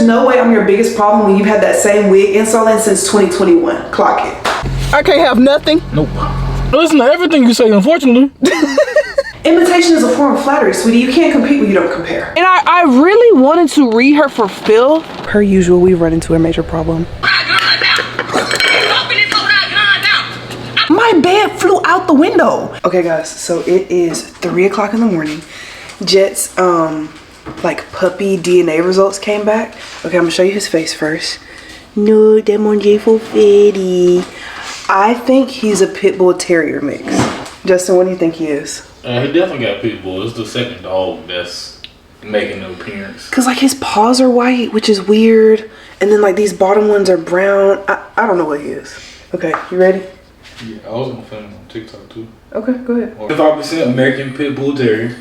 no way I'm your biggest problem when you've had that same wig install in since 2021. Clock it. I can't have nothing. Nope. Listen to everything you say, unfortunately. Imitation is a form of flattery, sweetie. You can't compete when you don't compare. And I really wanted to read her for Phil. Per usual, we run into a major problem. My bed flew out the window. Okay guys, so it is 3 o'clock in the morning. Jet's like puppy DNA results came back. Okay, I'm gonna show you his face first. No, that one J for fatty. I think he's a pit bull terrier mix. Justin, what do you think he is? He definitely got pit bull. It's the second dog that's making an appearance. Cause like his paws are white, which is weird, and then like these bottom ones are brown. I don't know what he is. Okay, you ready? Yeah, I was gonna film him on TikTok too. Okay, go ahead. 5% American Pit Bull Terrier.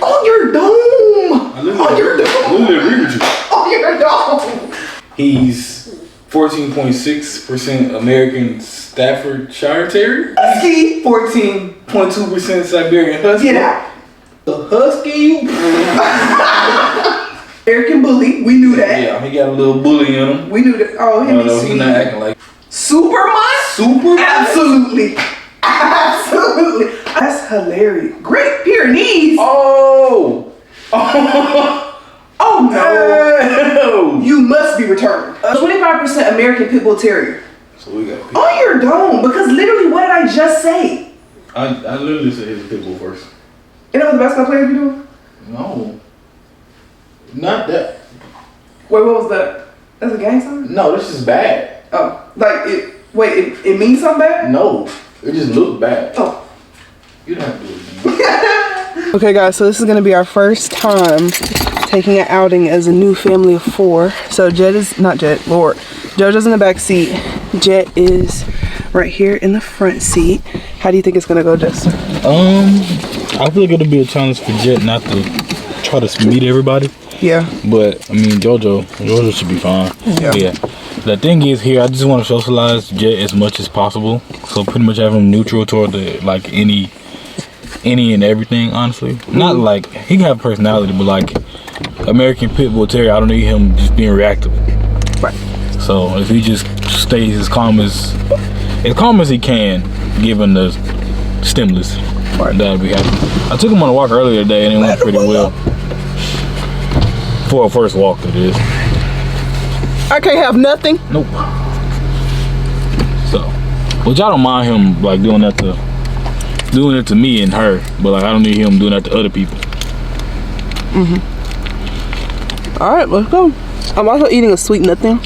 On your dome! On your dome! Literally agree with you. On your dome! He's 14.6% American Staffordshire Terrier. Husky! 14.2% Siberian Husky. Get out! The Husky? American Bully, we knew that. Yeah, he got a little bully in him. We knew that. Oh, No, he's not acting like Superman? Superman? Absolutely. Absolutely. That's hilarious. Great Pyrenees. Oh! Oh no. No. You must be returned. 25% American Pit Bull Terrier. So we got On your dome, because literally what did I just say? I literally said he's a pit bull first. You know what the basketball player be doing? No. Not that. Wait, what was that? That's a gang sign? No, this is bad. Oh, like it. Wait, it means something bad? No, it just looked bad. Oh. You don't have to do it. Okay guys, so this is gonna be our first time taking an outing as a new family of 4. So JoJo's in the back seat. Jet is right here in the front seat. How do you think it's gonna go, Justin? I feel like it'll be a challenge for Jet not to try to meet everybody. Yeah. But I mean, JoJo should be fine. Yeah. The thing is here, I just want to socialize Jet as much as possible. So pretty much have him neutral toward the like any and everything, honestly. Not like he can have personality, but like American Pit Bull Terrier, I don't need him just being reactive. Right. So if he just stays as calm as he can, given the stimulus, that'll be happy. I took him on a walk earlier today and it went pretty well. For a first walk, it is. I can't have nothing. Nope. So, which I don't mind him like doing it to me and her, but like I don't need him doing that to other people. All right, let's go. I'm also eating a sweet nothing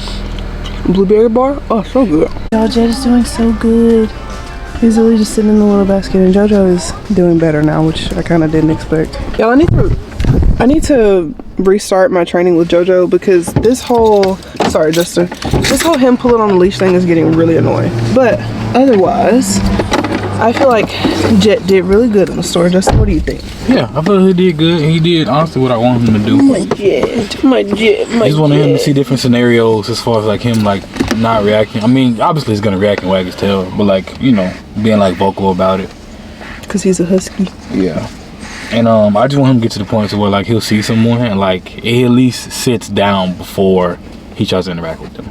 blueberry bar. Oh, so good. Y'all, Jet is doing so good. He's really just sitting in the little basket, and JoJo is doing better now, which I kind of didn't expect. Y'all, I need to restart my training with JoJo because this whole him pulling on the leash thing is getting really annoying. But otherwise, I feel like Jet did really good in the store. Justin, what do you think? Yeah, I feel he did good. He did honestly what I wanted him to do. My Jet. I just wanted him to see different scenarios as far as like him like not reacting. I mean, obviously he's gonna react and wag his tail, but like, you know, being like vocal about it. Cause he's a husky. Yeah. And I just want him to get to the point to where like he'll see someone and like he at least sits down before he tries to interact with them.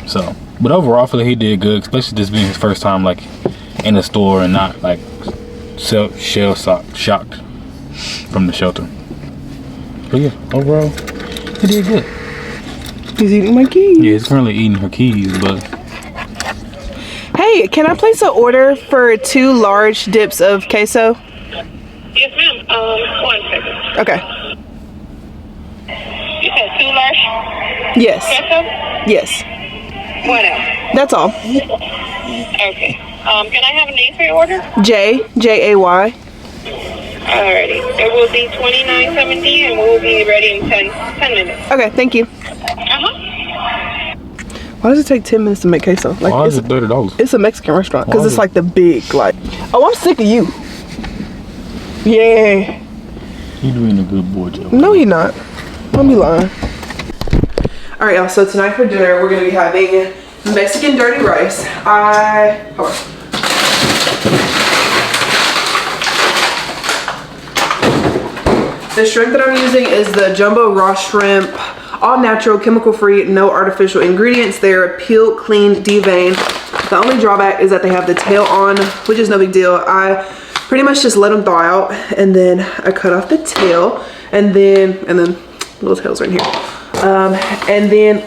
So, but overall I feel like he did good, especially this being his first time like in the store and not like shell shocked from the shelter. But yeah, overall he did good. He's eating my keys. Yeah, he's currently eating her keys, but hey, can I place an order for 2 large dips of queso? Yes, ma'am. 1 second. Okay. You said 2 large? Yes. Queso? Yes. What else? That's all. Okay. Can I have a name for your order? J-A-Y. Alrighty. It will be $29.70 and we'll be ready in 10 minutes. Okay, thank you. Why does it take 10 minutes to make queso? Like, why is it $30? It's a Mexican restaurant because it's like the big, like, oh, I'm sick of you. Yeah. He doing a good boy job. No, he not. Don't be lying. All right, y'all. So tonight for dinner, we're gonna be having Mexican dirty rice. Hold on. The shrimp that I'm using is the jumbo raw shrimp, all natural, chemical free, no artificial ingredients. They're peeled, cleaned, deveined. The only drawback is that they have the tail on, which is no big deal. I pretty much just let them thaw out, and then I cut off the tail, and then little tails right in here. And then,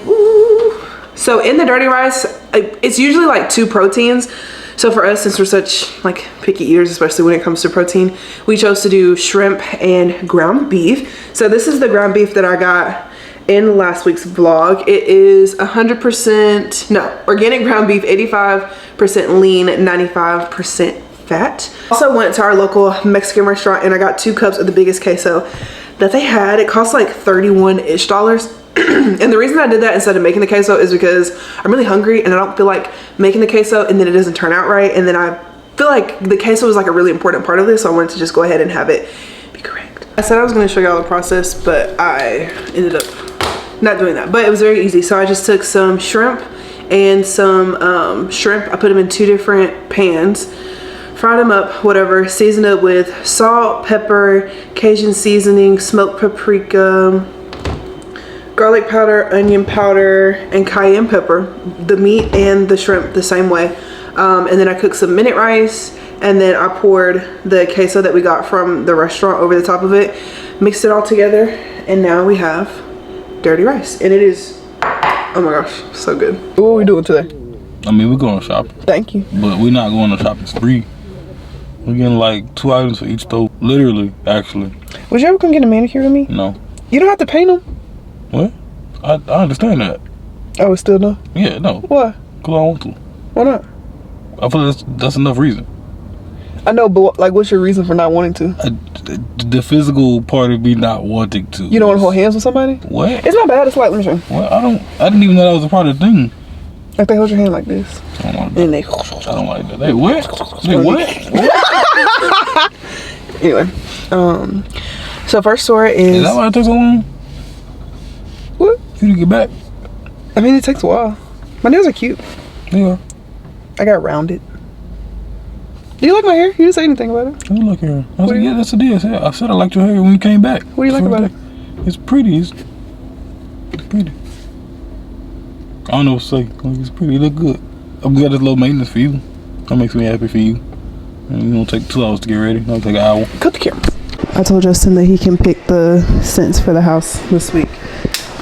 so in the dirty rice, it's usually like 2 proteins. So for us, since we're such like picky eaters, especially when it comes to protein, we chose to do shrimp and ground beef. So this is the ground beef that I got in last week's vlog. It is 100% organic ground beef, 85% lean, 95% fat. Also went to our local Mexican restaurant and I got 2 cups of the biggest queso that they had. It cost like $31-ish. And the reason I did that instead of making the queso is because I'm really hungry and I don't feel like making the queso and then it doesn't turn out right. And then I feel like the queso is like a really important part of this, so I wanted to just go ahead and have it be correct. I said I was going to show you all the process, but I ended up not doing that. But it was very easy. So I just took some shrimp and some shrimp. I put them in 2 different pans, fried them up, whatever, seasoned it with salt, pepper, Cajun seasoning, smoked paprika, garlic powder, onion powder, and cayenne pepper. The meat and the shrimp the same way. And then I cooked some minute rice, and then I poured the queso that we got from the restaurant over the top of it, mixed it all together, and now we have dirty rice. And it is, oh my gosh, so good. What are we doing today? I mean, we're going shopping. Thank you. But we're not going to shopping spree. We're getting like 2 items for each store. Literally, actually. Would you ever come get a manicure with me? No. You don't have to paint them. What? I understand that. Oh, it's still no? Yeah, no. Why? Because I want to. Why not? I feel that's enough reason. I know, but like, what's your reason for not wanting to? The physical part of me not wanting to. You don't want to hold hands with somebody? What? It's not bad. It's like, let me show you. Well, I didn't even know that was a part of the thing. Like they hold your hand like this. I don't like that. And they. I don't like that. They what? They what? Anyway, so first store Is that why it took so long? What? For you to get back? I mean, it takes a while. My nails are cute. Yeah. I got rounded. Do you like my hair? You didn't say anything about it. I like your hair. I was like, yeah, that's a deal. I said I liked your hair when you came back. What do you like about it? It's pretty. It's pretty. I don't know what to say. Like, it's pretty. It look good. I'm glad it's low maintenance for you. That makes me happy for you. And you don't take 2 hours to get ready. It'll take an hour. Cut the camera. I told Justin that he can pick the scents for the house this week.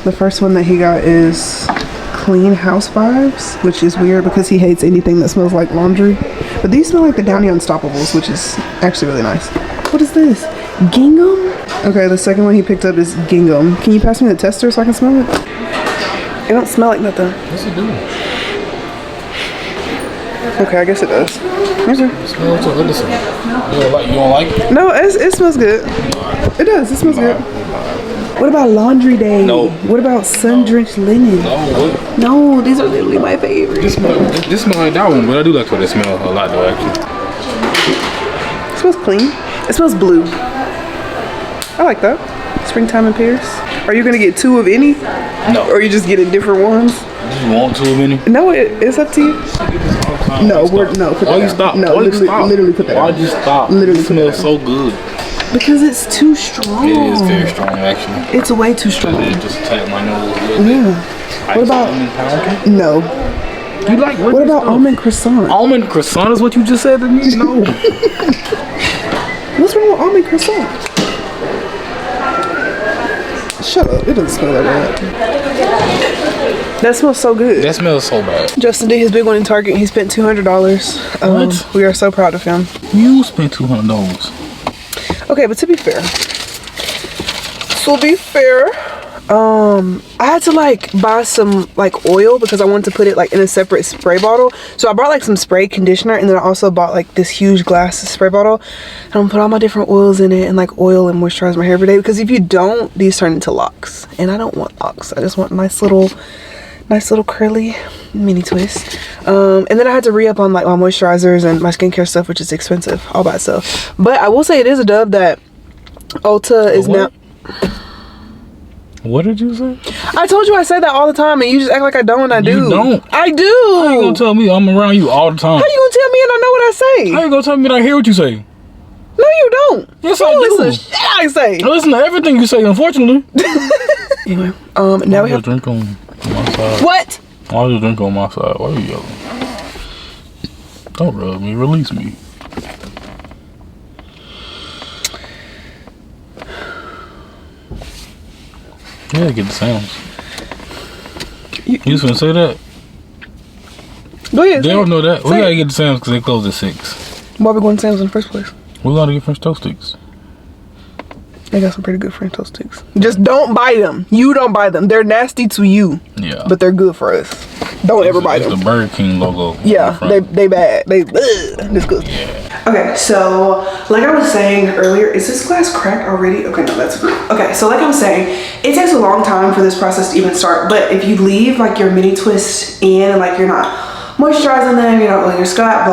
The first one that he got is Clean House Vibes, which is weird because he hates anything that smells like laundry. But these smell like the Downy Unstoppables, which is actually really nice. What is this? Gingham? Okay, the second one he picked up is Gingham. Can you pass me the tester so I can smell it? It don't smell like nothing. Yes, it do. Okay, I guess it does. Okay. Smell what's other scent. You don't like it? No, it smells good. It does. It smells good. What about Laundry Day? No. What about Sun-Drenched Linen? No, what? No, these are literally my favorite. This smell like that one, but I do like what it smells a lot though, actually. It smells clean. It smells blue. I like that. Springtime in Paris. Are you gonna get 2 of any? No. Or are you just getting different ones? Do you want 2 of any? No, it's up to you. No, put that Why you down. stop? No, Why you stop? literally put that Why down. you stop? Literally It put that smells so good. Because it's too strong. It is very strong, actually. It's way too strong. It just attacked my nose a little bit. Yeah. What about? Almond pound cake? No. You like What about almond croissant? almond croissant? Is what you just said to me? No. What's wrong with almond croissant? Shut up. It doesn't smell like that. That smells so good. That smells so bad. Justin did his big one in Target. He spent $200. What? We are so proud of him. You spent $200. Okay, but to be fair, I had to like buy some like oil because I wanted to put it like in a separate spray bottle. So I bought like some spray conditioner, and then I also bought like this huge glass spray bottle. And I'm gonna put all my different oils in it and like oil and moisturize my hair every day, because if you don't, these turn into locks, and I don't want locks. I just want nice little curly mini twist. And then I had to re-up on like my moisturizers and my skincare stuff, which is expensive, all by itself. But I will say it is a dub that Ulta is now. What did you say? I told you I say that all the time, and you just act like I don't, and I do. You don't. I do. How you gonna tell me I'm around you all the time? How you gonna tell me and I know what I say? How you gonna tell me that I hear what you say? No, you don't. Yes, You I listen do. to shit I say. I listen to everything you say, unfortunately. Anyway, now we have drink on my side. what? Why you drink on my side? Why are you yelling? Don't rub me. Release me. Yeah, get the sounds. You just gonna say that? Go ahead. They don't know that. We Say gotta it. get the sounds because they close at 6. Why we going to Sam's in the first place? We gotta get French toast sticks. They got some pretty good French toast sticks. Just don't buy them. You don't buy them. They're nasty to you. Yeah. But they're good for us. Don't ever buy It's them. the Burger King logo. Yeah, they bad. They disgusting. Okay, so like I was saying earlier, is this glass cracked already? Okay, no, that's good. Okay, so like I was saying, it takes a long time for this process to even start, but if you leave like your mini twists in and like you're not moisturizing them, you're not oiling your scalp,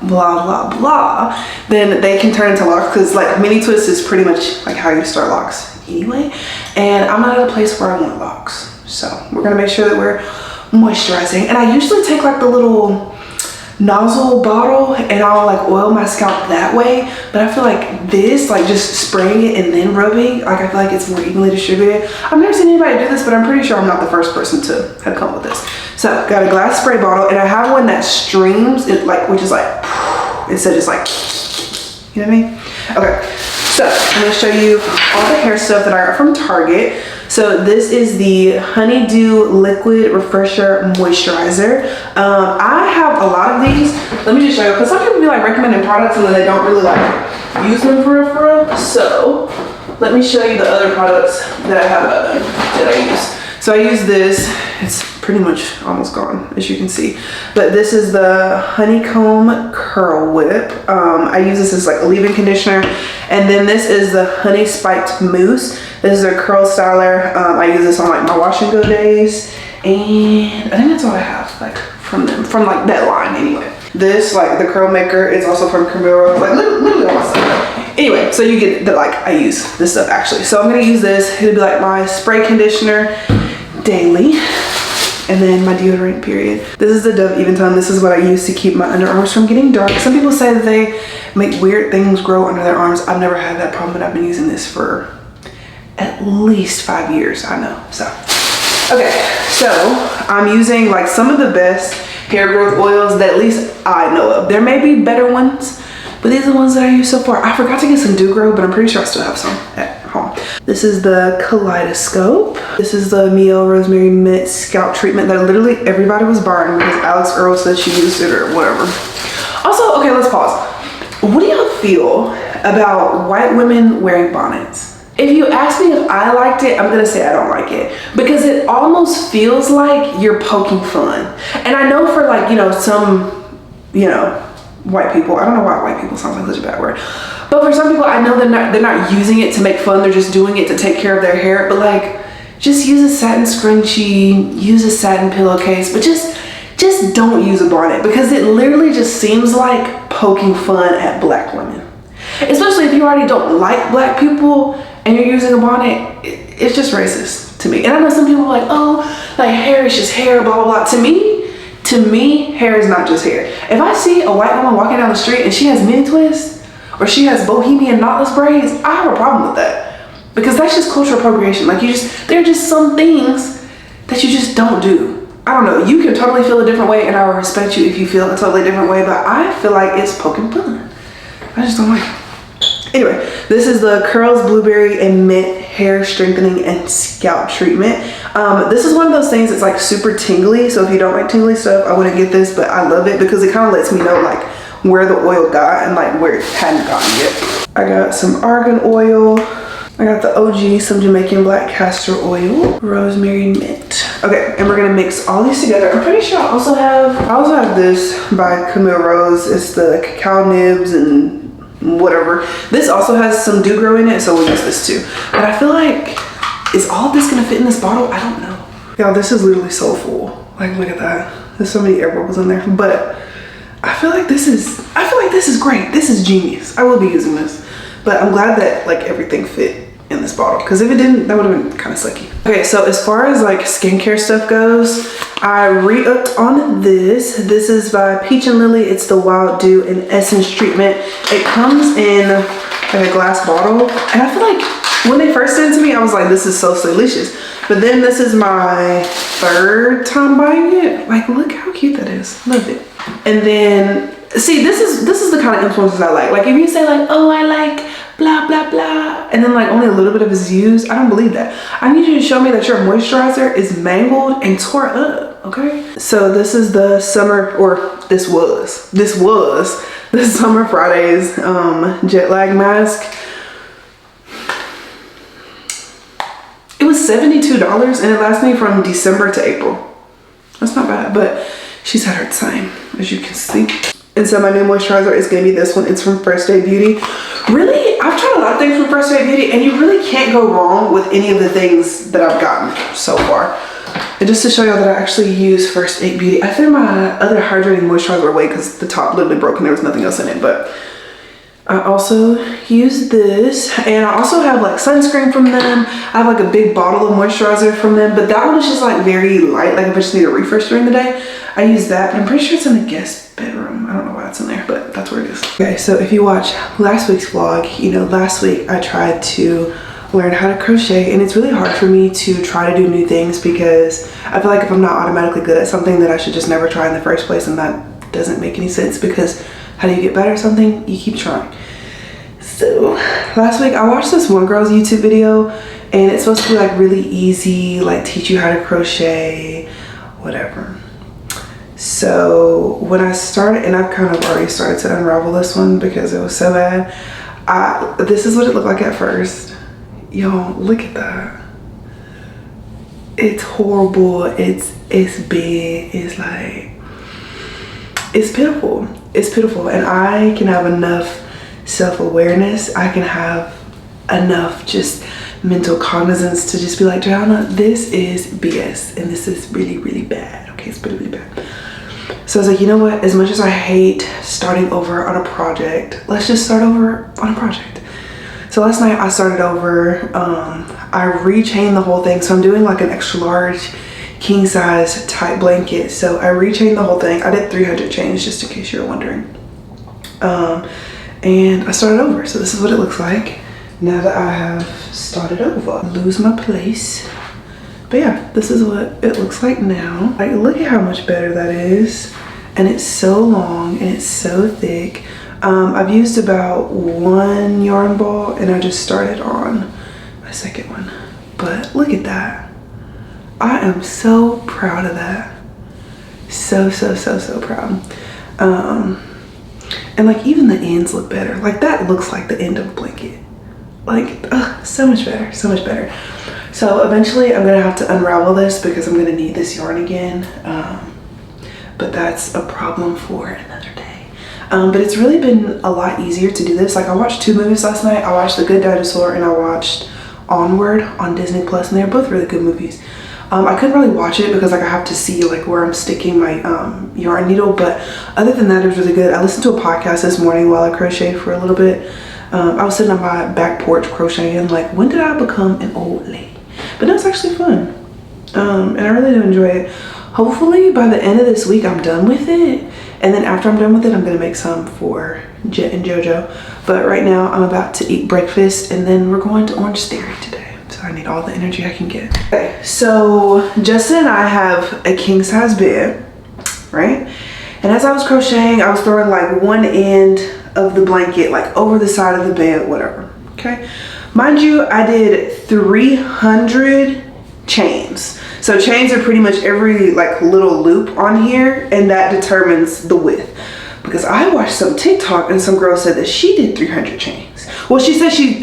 blah, blah, blah, then they can turn into locks because like mini twist is pretty much like how you start locks anyway. And I'm not at a place where I want locks. So we're gonna make sure that we're moisturizing. And I usually take like the little nozzle bottle and I'll like oil my scalp that way. But I feel like this, like just spraying it and then rubbing, like I feel like it's more evenly distributed. I've never seen anybody do this, but I'm pretty sure I'm not the first person to have come with this. So got a glass spray bottle and I have one that streams, it like, which is like, instead of just like, you know what I mean? Okay, so I'm gonna show you all the hair stuff that I got from Target. So this is the Honeydew Liquid Refresher Moisturizer. I have a lot of these. Let me just show you, because some people be like recommending products and then they don't really like use them for real. So let me show you the other products that I have that I use. So I use this. It's pretty much almost gone, as you can see. But this is the Honeycomb Curl Whip. I use this as like a leave-in conditioner. And then this is the Honey Spiked Mousse. This is a curl styler. I use this on like my wash and go days. And I think that's all I have like from them, from like that line anyway. This, like the curl maker, is also from Camaro, like literally all my stuff. Anyway, so you get that like I use this stuff actually. So I'm gonna use this. It'll be like my spray conditioner daily. And then my deodorant period. This is the Dove Even Tone. This is what I use to keep my underarms from getting dark. Some people say that they make weird things grow under their arms. I've never had that problem, but I've been using this for at least 5 years, I know, so. Okay, so I'm using like some of the best hair growth oils that at least I know of. There may be better ones, but these are the ones that I use so far. I forgot to get some Dew Grow, but I'm pretty sure I still have some at home. This is the Kaleidoscope. This is the Mielle Rosemary Mint Scalp Treatment that literally everybody was buying because Alex Earl said she used it or whatever. Also, okay, let's pause. What do y'all feel about white women wearing bonnets? If you ask me if I liked it, I'm gonna say I don't like it because it almost feels like you're poking fun. And I know for like, you know, some, you know, white people, I don't know why white people sounds like such a bad word, but for some people I know they're not using it to make fun, they're just doing it to take care of their hair. But like, just use a satin scrunchie, use a satin pillowcase, but just don't use a bonnet because it literally just seems like poking fun at black women. Especially if you already don't like black people and you're using a bonnet, it's just racist to me. And I know some people are like, oh, like hair is just hair, blah, blah, blah. To me, hair is not just hair. If I see a white woman walking down the street and she has mini twists or she has bohemian knotless braids, I have a problem with that because that's just cultural appropriation. Like there are just some things that you just don't do. I don't know, you can totally feel a different way and I will respect you if you feel a totally different way, but I feel like it's poking fun. I just don't like it. Anyway, this is the Curls Blueberry and Mint Hair Strengthening and Scalp Treatment. This is one of those things that's like super tingly. So if you don't like tingly stuff, I wouldn't get this, but I love it because it kind of lets me know like where the oil got and like where it hadn't gotten yet. I got some argan oil. I got the OG, some Jamaican black castor oil, rosemary and mint. Okay, and we're gonna mix all these together. I'm pretty sure I also have this by Camille Rose. It's the cacao nibs and whatever. This also has some Dew Grow in it, so we'll use this too. But I feel like, is all of this gonna fit in this bottle? I don't know. Y'all, this is literally so full. Like, look at that. There's so many air bubbles in there. But I feel like this is great. This is genius. I will be using this. But I'm glad that like everything fit in this bottle, because if it didn't, that would have been kind of sucky. Okay, so as far as like skincare stuff goes, I re-upped on this. This is by Peach and Lily. It's the Wild Dew and Essence treatment. It comes in like a glass bottle, and I feel like when they first sent it to me, I was like, this is so delicious. But then this is my 3rd time buying it. Like, look how cute that is. Love it. And then, see, this is the kind of influences I like. Like, if you say like, oh, I like blah, blah, blah, and then like only a little bit of it is used, I don't believe that. I need you to show me that your moisturizer is mangled and tore up, okay? So this is the summer, or this was the Summer Fridays jet lag mask. It was $72 and it lasted me from December to April. That's not bad, but she's had her time, as you can see. And so my new moisturizer is gonna be this one. It's from First Aid Beauty. Really, I've tried a lot of things from First Aid Beauty, and you really can't go wrong with any of the things that I've gotten so far. And just to show y'all that I actually use First Aid Beauty, I threw my other hydrating moisturizer away because the top literally broke and there was nothing else in it, but I also use this, and I also have like sunscreen from them. I have like a big bottle of moisturizer from them, but that one is just like very light. Like if I just need a refresh during the day, I use that. But I'm pretty sure it's in the guest bedroom. I don't know why it's in there, but that's where it is. Okay, so if you watch last week's vlog, you know last week I tried to learn how to crochet, and it's really hard for me to try to do new things because I feel like if I'm not automatically good at something, that I should just never try in the first place, and that doesn't make any sense, because how do you get better at something? You keep trying. So last week I watched this one girl's YouTube video, and it's supposed to be like really easy, like teach you how to crochet, whatever. So when I started, and I've kind of already started to unravel this one because it was so bad. This is what it looked like at first. Yo, look at that. It's horrible. It's big. It's like, it's pitiful. It's pitiful. And I can have enough self-awareness. I can have enough just mental cognizance to just be like, Joanna, this is BS, and this is really, really bad. Okay, it's really, really bad. So I was like, you know what? As much as I hate starting over on a project, let's just start over on a project. So last night I started over. I rechained the whole thing. So I'm doing like an extra large king size type blanket. So I rechained the whole thing. I did 300 chains, just in case you're wondering. And I started over. So this is what it looks like now that I have started over. Lose my place. But yeah, this is what it looks like now. Like, look at how much better that is. And it's so long and it's so thick. I've used about 1 yarn ball, and I just started on my second one. But look at that. I am so proud of that. So proud. And like even the ends look better. Like that looks like the end of a blanket. Like, so much better, so much better. So eventually I'm gonna have to unravel this because I'm gonna need this yarn again. But that's a problem for another day. But it's really been a lot easier to do this. Like I watched 2 movies last night. I watched The Good Dinosaur and I watched Onward on Disney Plus, and they're both really good movies. I couldn't really watch it because like I have to see like where I'm sticking my yarn needle, but other than that, it was really good. I listened to a podcast this morning while I crocheted for a little bit. I was sitting on my back porch crocheting, like, when did I become an old lady? But it was actually fun, and I really do enjoy it. Hopefully by the end of this week I'm done with it, and then after I'm done with it, I'm gonna make some for Jet and JoJo. But right now I'm about to eat breakfast, and then we're going to Orange Theory today. So I need all the energy I can get. Okay, so Justin and I have a king size bed, right? And as I was crocheting, I was throwing like one end of the blanket like over the side of the bed, whatever, okay? Mind you, I did 300 chains. So chains are pretty much every like little loop on here, and that determines the width. Because I watched some TikTok and some girl said that she did 300 chains. Well, she said she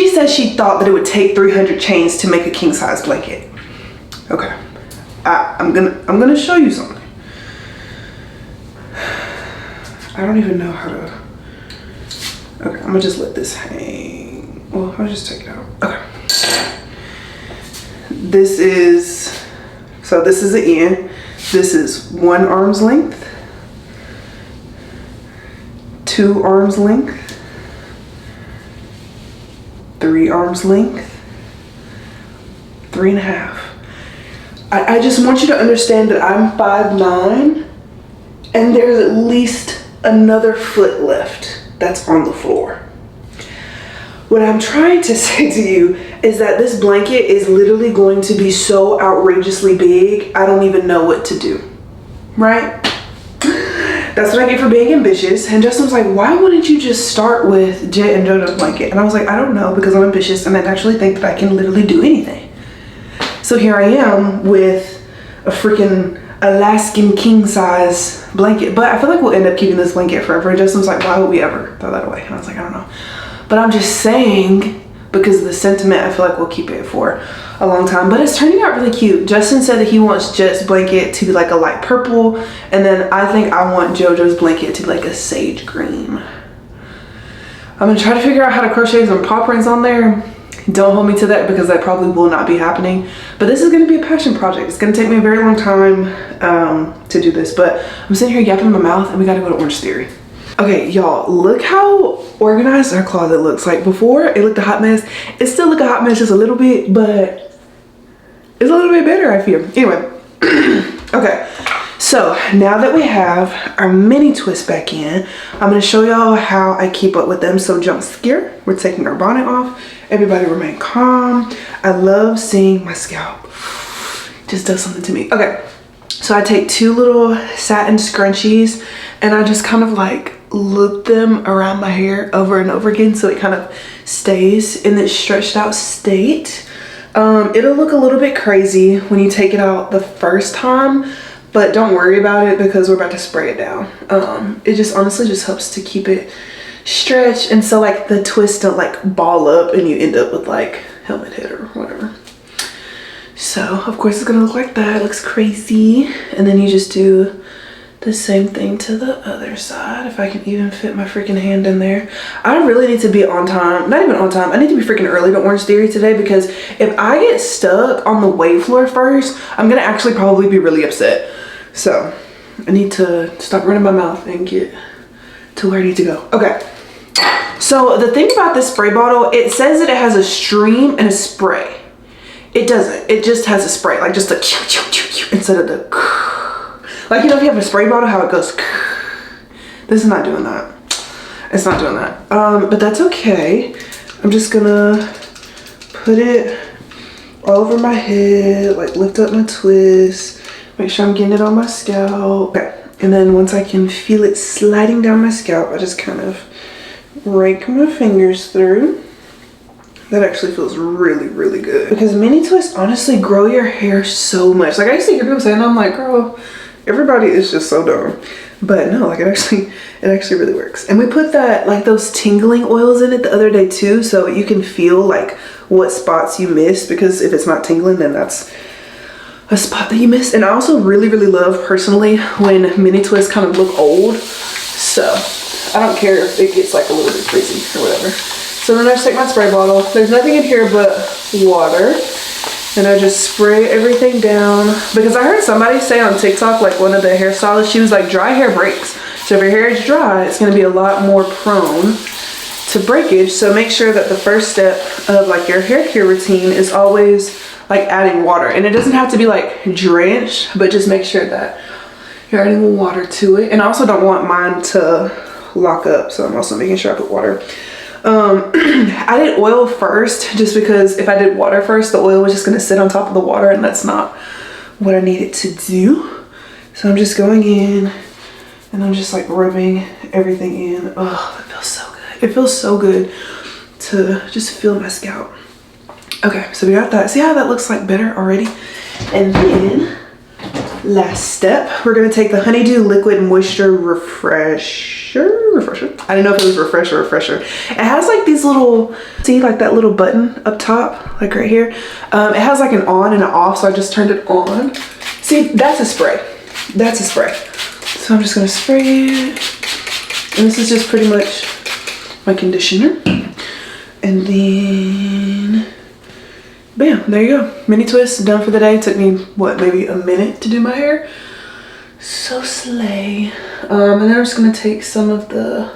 said she thought that it would take 300 chains to make a king size blanket. Okay, I'm gonna show you something. I don't even know how to. Okay, I'm gonna just let this hang. Well, I'll just take it out. Okay. This is the end. This is 1 arm's length, 2 arms length, 3 arms length, 3.5. I just want you to understand that I'm 5'9", and there's at least another foot left that's on the floor. What I'm trying to say to you is that this blanket is literally going to be so outrageously big, I don't even know what to do, right? That's what I get for being ambitious. And Justin was like, why wouldn't you just start with Jet and JoJo's blanket? And I was like, I don't know, because I'm ambitious and I actually think that I can literally do anything. So here I am with a freaking Alaskan king size blanket. But I feel like we'll end up keeping this blanket forever. And Justin was like, why would we ever throw that away? And I was like, I don't know. But I'm just saying, because of the sentiment, I feel like we'll keep it for a long time. But it's turning out really cute. Justin said that he wants Jet's blanket to be like a light purple. And then I think I want JoJo's blanket to be like a sage green. I'm gonna try to figure out how to crochet some paw prints on there. Don't hold me to that because that probably will not be happening. But this is gonna be a passion project. It's gonna take me a very long time to do this. But I'm sitting here yapping in my mouth and we gotta go to Orange Theory. Okay, y'all, look how organized our closet looks. Like before, it looked a hot mess. It still looked a hot mess just a little bit, but it's a little bit better, I feel. Anyway, okay. So now that we have our mini twists back in, I'm gonna show y'all how I keep up with them. So jump scare, we're taking our bonnet off. Everybody remain calm. I love seeing my scalp. Just does something to me. Okay, so I take 2 little satin scrunchies and I just kind of like loop them around my hair over and over again so it kind of stays in this stretched out state. It'll look a little bit crazy when you take it out the first time, but don't worry about it because we're about to spray it down. It just honestly just helps to keep it stretched, and so like the twists don't like ball up and you end up with like helmet head or whatever. So of course it's gonna look like that. It looks crazy. And then you just do the same thing to the other side. If I can even fit my freaking hand in there. I really need to be on time. Not even on time. I need to be freaking early to Orange Theory today because if I get stuck on the wave floor first, I'm gonna actually probably be really upset. So I need to stop running my mouth and get to where I need to go. Okay. So the thing about this spray bottle, it says that it has a stream and a spray. It doesn't. It just has a spray, like just a instead of the like, you know, if you have a spray bottle, how it goes. This is not doing that. It's not doing that. But that's okay. I'm just gonna put it all over my head, like lift up my twist, make sure I'm getting it on my scalp. Okay. And then once I can feel it sliding down my scalp, I just kind of rake my fingers through. That actually feels really, really good. Because mini twists honestly grow your hair so much. Like I used to hear people saying, I'm like, girl, everybody is just so dumb. But no, like it actually really works. And we put that, like those tingling oils in it the other day too, so you can feel like what spots you missed, because if it's not tingling, then that's a spot that you missed. And I also really, really love personally when mini twists kind of look old. So I don't care if it gets like a little bit crazy or whatever. So then I just take my spray bottle. There's nothing in here but water. And I just spray everything down. Because I heard somebody say on TikTok, like one of the hairstylists, she was like, dry hair breaks. So if your hair is dry, it's gonna be a lot more prone to breakage. So make sure that the first step of like your hair care routine is always like adding water. And it doesn't have to be like drenched, but just make sure that you're adding water to it. And I also don't want mine to lock up. So I'm also making sure I put water. I did oil first just because if I did water first, the oil was just going to sit on top of the water, and that's not what I needed to do. So I'm just going in and I'm just like rubbing everything in. Oh, it feels so good. It feels so good to just feel my scalp. Okay, so we got that. See how that looks like better already? And then last step, we're going to take the Honeydew Liquid Moisture Refresher. I didn't know if it was refresher or refresher. It has like these little, see like that little button up top, like right here. It has like an on and an off, so I just turned it on. See, that's a spray. That's a spray. So I'm just gonna spray it. And this is just pretty much my conditioner. And then, bam, there you go. Mini twist done for the day. It took me, what, maybe a minute to do my hair. So slay. And then I'm just gonna take some of the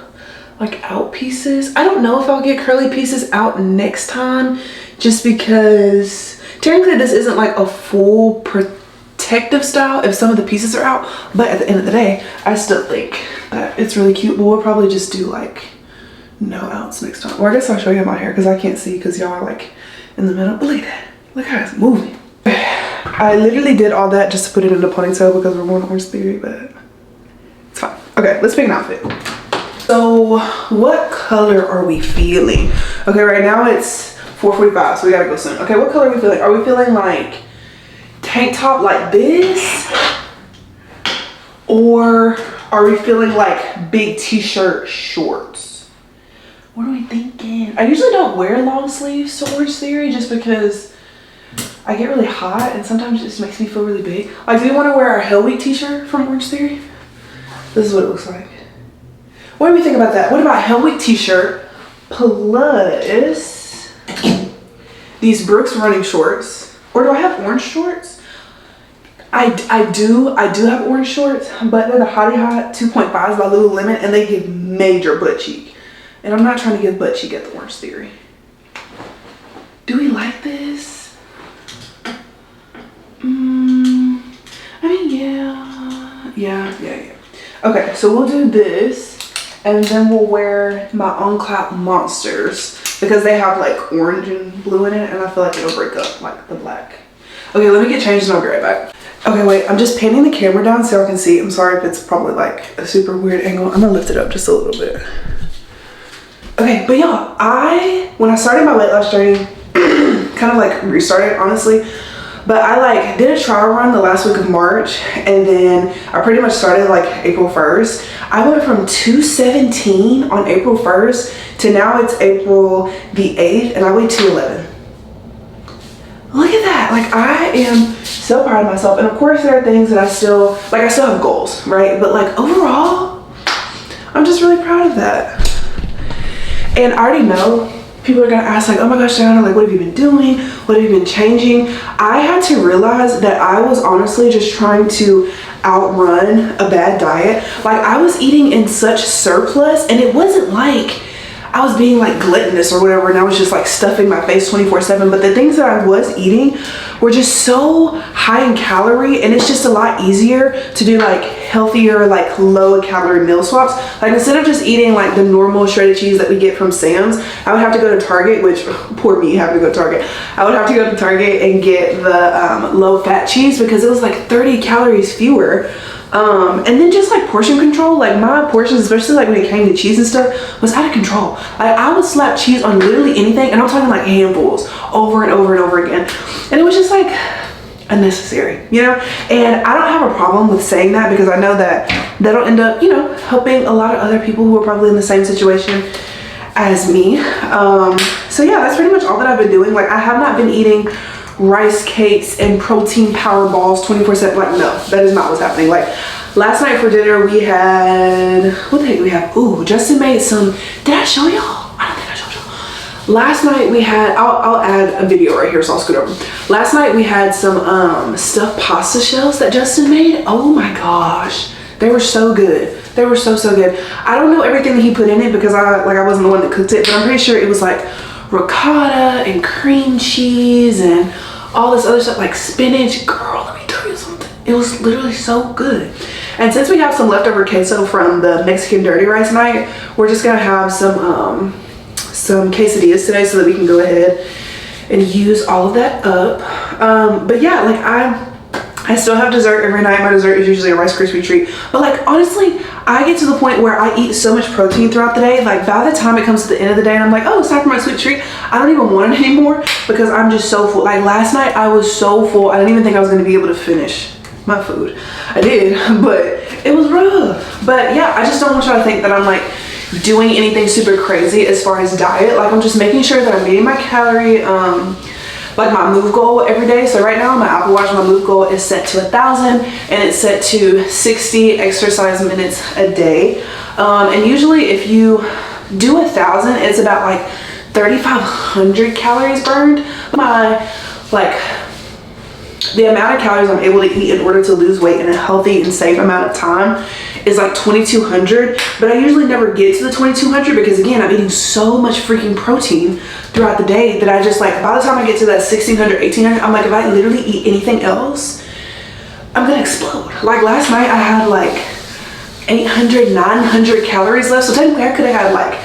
like out pieces. I don't know if I'll get curly pieces out next time, just because technically this isn't like a full protective style if some of the pieces are out, but at the end of the day I still think that it's really cute. But we'll probably just do like no outs next time, or I guess I'll show you my hair because I can't see because y'all are like in the middle. But look at that, look how it's moving. I literally did all that just to put it in a ponytail because we're going Orange Theory, but it's fine. Okay, let's pick an outfit. So what color are we feeling? Okay, right now it's 4:45, so we gotta go soon. Okay, what color are we feeling? Are we feeling like tank top like this? Or are we feeling like big t-shirt shorts? What are we thinking? I usually don't wear long sleeves to Orange Theory just because I get really hot and sometimes it just makes me feel really big. Like, do you want to wear our Hell Week t-shirt from Orange Theory? This is what it looks like. What do we think about that? What about Hell Week t-shirt plus these Brooks running shorts? Or do I have orange shorts? I do have orange shorts, but they're the Hottie Hot 2.5s by Lululemon and they give major butt cheek. And I'm not trying to give butt cheek at the Orange Theory. Do we like this? I mean, yeah. Okay, so we'll do this and then we'll wear my On Clap Monsters because they have like orange and blue in it and I feel like it'll break up like the black. Okay, let me get changed and I'll be right back. Okay, wait, I'm just panning the camera down so I can see. I'm sorry if it's probably like a super weird angle. I'm gonna lift it up just a little bit. Okay, but y'all, when I started my weight loss journey, kind of like restarted honestly, but I like did a trial run the last week of March and then I pretty much started like April 1st. I went from 217 on April 1st to now it's April the 8th and I weighed 211. Look at that, like I am so proud of myself. And of course there are things that I still have goals, right? But like overall, I'm just really proud of that. And I already know people are gonna ask like, oh my gosh, Diana, like what have you been doing? What have you been changing? I had to realize that I was honestly just trying to outrun a bad diet. Like I was eating in such surplus and it wasn't like I was being like gluttonous or whatever and I was just like stuffing my face 24/7, but the things that I was eating were just so high in calorie and it's just a lot easier to do like healthier, like low calorie meal swaps. Like instead of just eating like the normal shredded cheese that we get from Sam's, I would have to go to Target, which poor me having to go to Target. I would have to go to Target and get the low fat cheese because it was like 30 calories fewer. And then just like portion control, like my portions, especially like when it came to cheese and stuff, was out of control. Like I would slap cheese on literally anything and I'm talking like handfuls over and over and over again. And it was just like unnecessary, you know? And I don't have a problem with saying that because I know that that'll end up, you know, helping a lot of other people who are probably in the same situation as me. So yeah, that's pretty much all that I've been doing. Like I have not been eating rice cakes and protein power balls 24/7. Like no, that is not what's happening. Like last night for dinner we had, what the heck did we have? Ooh, Justin made some, did I show y'all? I don't think I showed y'all. Last night we had, I'll add a video right here so I'll scoot over. Last night we had some stuffed pasta shells that Justin made. Oh my gosh, they were so good. They were so good. I don't know everything that he put in it because I wasn't the one that cooked it, but I'm pretty sure it was like ricotta and cream cheese and all this other stuff, like spinach. Girl, let me tell you something, it was literally so good. And since we have some leftover queso from the Mexican dirty rice night, we're just gonna have some quesadillas today so that we can go ahead and use all of that up. But yeah, like I still have dessert every night. My dessert is usually a Rice Krispie treat. But like honestly, I get to the point where I eat so much protein throughout the day. Like by the time it comes to the end of the day and I'm like, oh, it's time for my sweet treat, I don't even want it anymore because I'm just so full. Like last night I was so full. I didn't even think I was gonna be able to finish my food. I did, but it was rough. But yeah, I just don't want y'all to think that I'm like doing anything super crazy as far as diet. Like I'm just making sure that I'm meeting my calorie, like my move goal every day. So right now on my Apple Watch, my move goal is set to 1,000 and it's set to 60 exercise minutes a day. And usually if you do 1,000, it's about like 3,500 calories burned. My like the amount of calories I'm able to eat in order to lose weight in a healthy and safe amount of time is like 2,200. But I usually never get to the 2,200 because again, I'm eating so much freaking protein throughout the day that I just like, by the time I get to that 1,600, 1,800, I'm like, if I literally eat anything else, I'm gonna explode. Like last night I had like 800, 900 calories left. So technically I could have had like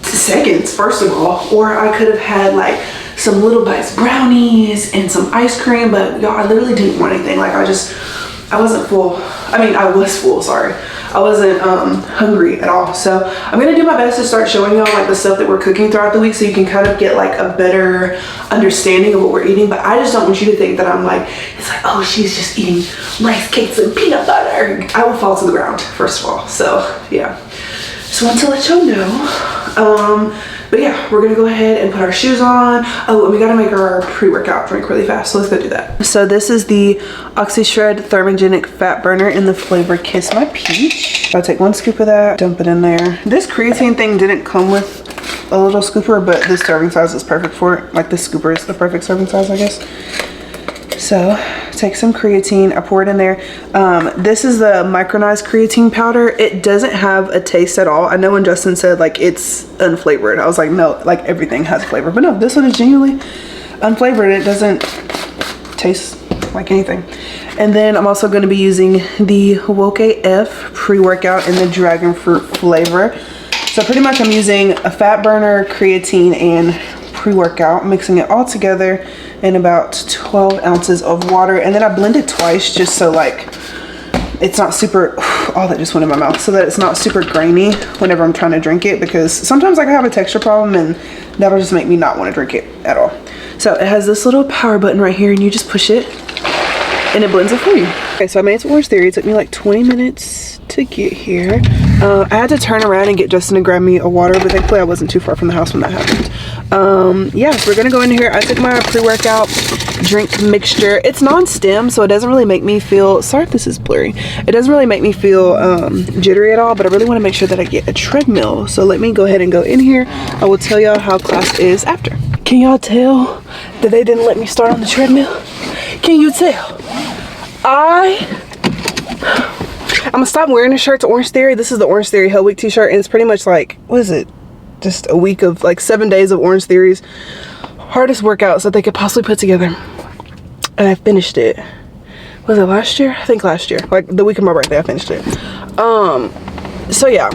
seconds, first of all, or I could have had like some Little Bites brownies and some ice cream, but y'all, I literally didn't want anything. Like I wasn't full. I mean, I was full, sorry. I wasn't hungry at all. So I'm gonna do my best to start showing y'all like the stuff that we're cooking throughout the week so you can kind of get like a better understanding of what we're eating. But I just don't want you to think that I'm like, it's like, oh, she's just eating rice cakes and peanut butter. I will fall to the ground, first of all. So yeah, just want to let y'all know. But yeah, we're gonna go ahead and put our shoes on. Oh, and we gotta make our pre-workout drink really fast, so let's go do that. So this is the OxyShred Thermogenic Fat Burner in the flavor Kiss My Peach. I'll take 1 scoop of that, dump it in there. This creatine thing didn't come with a little scooper, but this serving size is perfect for it. Like this scooper is the perfect serving size, I guess. So take some creatine, I pour it in there. This is the micronized creatine powder. It doesn't have a taste at all. I know when Justin said like it's unflavored, I was like, no, like everything has flavor. But no, this one is genuinely unflavored. It doesn't taste like anything. And then I'm also going to be using the Woke AF pre-workout in the dragon fruit flavor. So pretty much I'm using a fat burner, creatine, and pre-workout, mixing it all together in about 12 ounces of water. And then I blend it twice just so like it's not super, all that just went in my mouth, so that it's not super grainy whenever I'm trying to drink it, because sometimes like I have a texture problem and that'll just make me not want to drink it at all. So it has this little power button right here and you just push it and it blends it for you. Okay, so I made some Orange Theory. It took me like 20 minutes to get here. I had to turn around and get Justin to grab me a water, but thankfully I wasn't too far from the house when that happened. Yeah, so we're gonna go in here. I took my pre-workout drink mixture. It's non-stim, so it doesn't really make me feel, sorry if this is blurry, it doesn't really make me feel jittery at all, but I really want to make sure that I get a treadmill. So let me go ahead and go in here. I will tell y'all how class is after. Can y'all tell that they didn't let me start on the treadmill? Can you tell? I'm gonna stop wearing the shirt to Orange Theory. This is the Orange Theory Hell Week t-shirt, and it's pretty much like, what is it? Just a week of like 7 days of Orange Theory's hardest workouts that they could possibly put together. And I finished it. Was it last year? I think last year. Like the week of my birthday, I finished it. So yeah,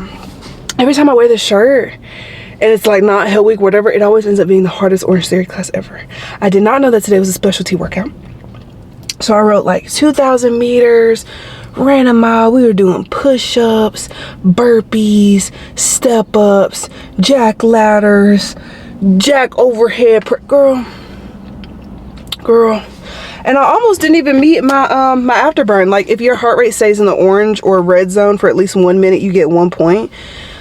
every time I wear this shirt and it's like not Hell Week, whatever, it always ends up being the hardest Orange Theory class ever. I did not know that today was a specialty workout. So I wrote like 2,000 meters, ran a mile. We were doing push-ups, burpees, step-ups, jack ladders, jack overhead, girl. And I almost didn't even meet my my afterburn. Like if your heart rate stays in the orange or red zone for at least 1 minute, you get 1 point.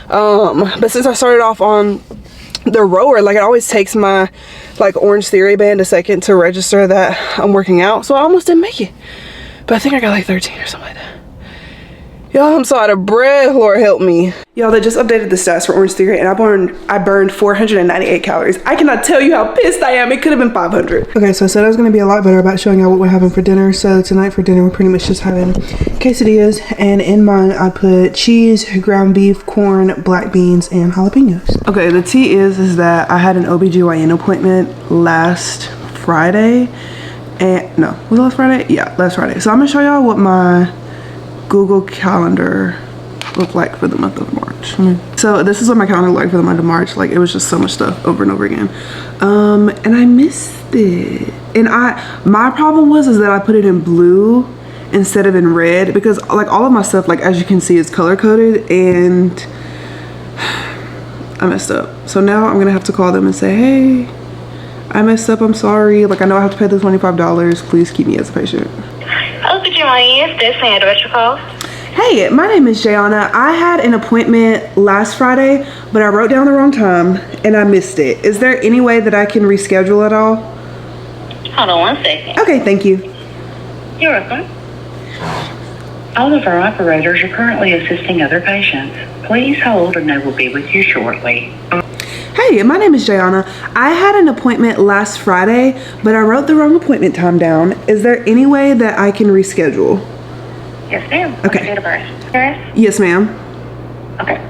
But since I started off on the rower, like it always takes my like Orange Theory band a second to register that I'm working out, so I almost didn't make it, but I think I got like 13 or something like that. Y'all, I'm so out of breath, Lord help me. Y'all, they just updated the stats for Orange Theory and I burned 498 calories. I cannot tell you how pissed I am. It could have been 500. Okay, so I said I was gonna be a lot better about showing y'all what we're having for dinner. So tonight for dinner, we're pretty much just having quesadillas, and in mine I put cheese, ground beef, corn, black beans, and jalapenos. Okay, the tea is that I had an OBGYN appointment last Friday, and no, was it last Friday? Yeah, last Friday. So I'm gonna show y'all what my Google Calendar look like for the month of March. So this is what my calendar looked like for the month of March. Like it was just so much stuff over and over again, and I missed it. And my problem was that I put it in blue instead of in red, because like all of my stuff, like as you can see, is color coded, and I messed up. So now I'm gonna have to call them and say, hey, I messed up, I'm sorry. Like I know I have to pay the $25, please keep me as a patient. OBGYN, this may I direct your call? Hey, my name is Jayana. I had an appointment last Friday, but I wrote down the wrong time and I missed it. Is there any way that I can reschedule at all? Hold on 1 second. Okay, thank you. You're welcome. All of our operators are currently assisting other patients. Please hold and they will be with you shortly. Hey, my name is Jayana. I had an appointment last Friday, but I wrote the wrong appointment time down. Is there any way that I can reschedule? Yes, ma'am. What's Okay. your date of birth? Yes. Yes, ma'am. Okay.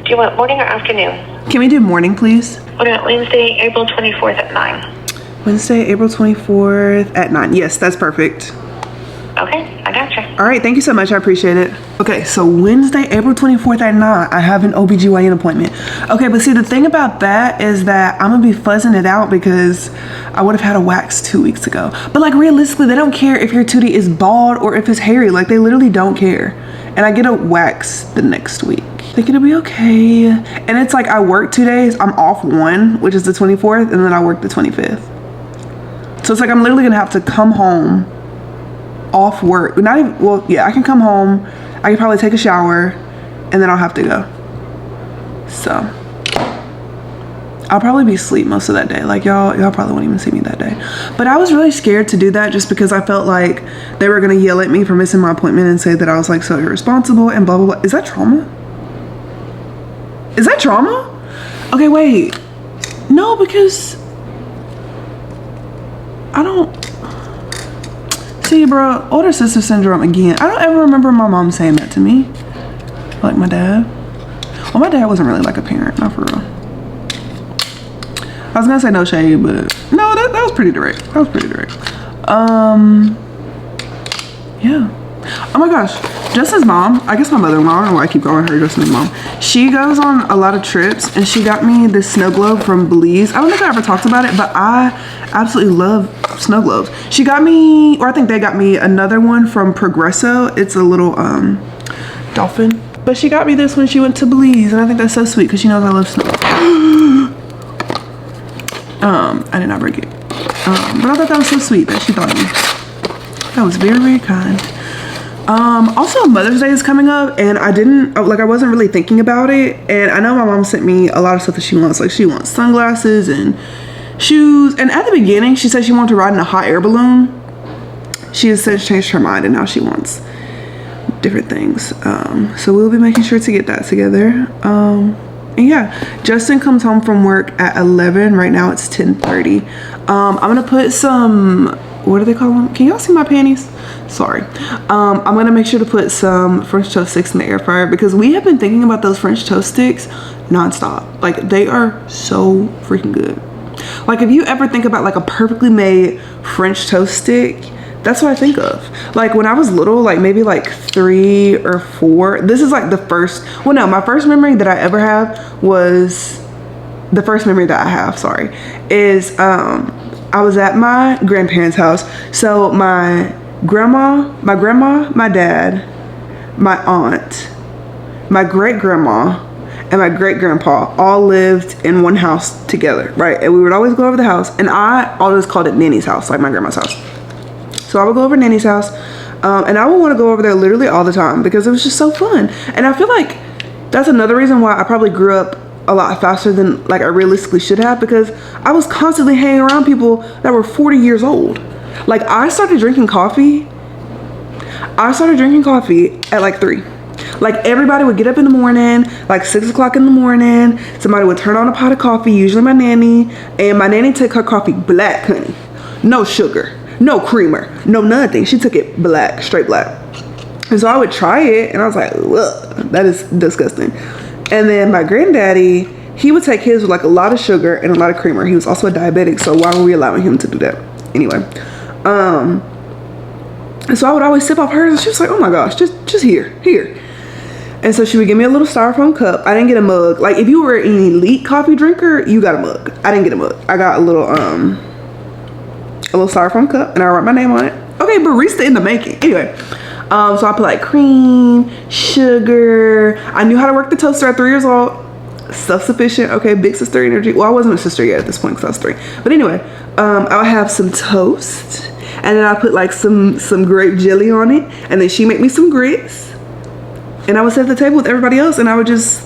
Do you want morning or afternoon? Can we do morning, please? What about Wednesday, April 24th at 9? Wednesday, April 24th at 9. Yes, that's perfect. Okay, I gotcha. All right, thank you so much. I appreciate it. Okay, so Wednesday, April 24th at 9, I have an OBGYN appointment. Okay, but see, the thing about that is that I'm gonna be fuzzing it out because I would have had a wax 2 weeks ago. But like realistically, they don't care if your tootie is bald or if it's hairy. Like they literally don't care. And I get a wax the next week. I think it'll be okay. And it's like I work 2 days. I'm off one, which is the 24th, and then I work the 25th. So it's like I'm literally gonna have to come home off work. Not even, well, yeah, I can come home, I can probably take a shower, and then I'll have to go. So I'll probably be asleep most of that day. Like y'all probably won't even see me that day. But I was really scared to do that just because I felt like they were gonna yell at me for missing my appointment and say that I was like so irresponsible and blah blah blah. Is that trauma? Is that trauma? Okay, wait. No, because I don't see, bro, older sister syndrome again. I don't ever remember my mom saying that to me. Like my dad. Well, my dad wasn't really like a parent, not for real. I was gonna say no shade, but no, that was pretty direct. That was pretty direct. Yeah. Oh my gosh, Justin's mom, I guess my mother-in-law, I don't know why I keep calling her Justin's mom. She goes on a lot of trips and she got me this snow globe from Belize. I don't think I ever talked about it, but I absolutely love snow globes. She got me, or I think they got me another one from Progresso. It's a little dolphin. But she got me this when she went to Belize, and I think that's so sweet because she knows I love snow. I did not break it. But I thought that was so sweet that she thought of me. That was very, very kind. Also Mother's Day is coming up, and I wasn't really thinking about it, and I know my mom sent me a lot of stuff that she wants. Like she wants sunglasses and shoes, and at the beginning she said she wanted to ride in a hot air balloon. She has since changed her mind and now she wants different things. So we'll be making sure to get that together. And yeah, Justin comes home from work at 11. Right now it's 10:30. I'm gonna put some, what do they call them? Can y'all see my panties? Sorry. I'm gonna make sure to put some French toast sticks in the air fryer because we have been thinking about those French toast sticks nonstop. Like they are so freaking good. Like if you ever think about like a perfectly made French toast stick, that's what I think of. Like when I was little, like maybe like 3 or 4, this is like the first, well no, my first memory that I ever have was, the first memory that I have, sorry, is I was at my grandparents' house. So my grandma, my dad, my aunt, my great-grandma, and my great-grandpa all lived in one house together, right? And we would always go over the house, and I always called it Nanny's house, like my grandma's house. So I would go over to Nanny's house, and I would want to go over there literally all the time because it was just so fun. And I feel like that's another reason why I probably grew up a lot faster than like I realistically should have, because I was constantly hanging around people that were 40 years old. Like I started drinking coffee at like 3. Like everybody would get up in the morning, like 6 o'clock in the morning, somebody would turn on a pot of coffee, usually my nanny, and my nanny took her coffee black, honey. No sugar, no creamer, no nothing. She took it black, straight black. And so I would try it and I was like, ugh, that is disgusting. And then my granddaddy, he would take his with like a lot of sugar and a lot of creamer. He was also a diabetic, so why were we allowing him to do that? Anyway, and so I would always sip off hers and she was like, oh my gosh, just here. And so she would give me a little styrofoam cup. I didn't get a mug. Like if you were an elite coffee drinker, you got a mug. I didn't get a mug. I got a little styrofoam cup and I wrote my name on it. Okay, barista in the making. Anyway, so I put like cream, sugar. I knew how to work the toaster at 3 years old. Self-sufficient. Okay, big sister energy. Well, I wasn't a sister yet at this point because I was 3. But anyway, I would have some toast and then I put like some grape jelly on it, and then she made me some grits. And I would sit at the table with everybody else and I would just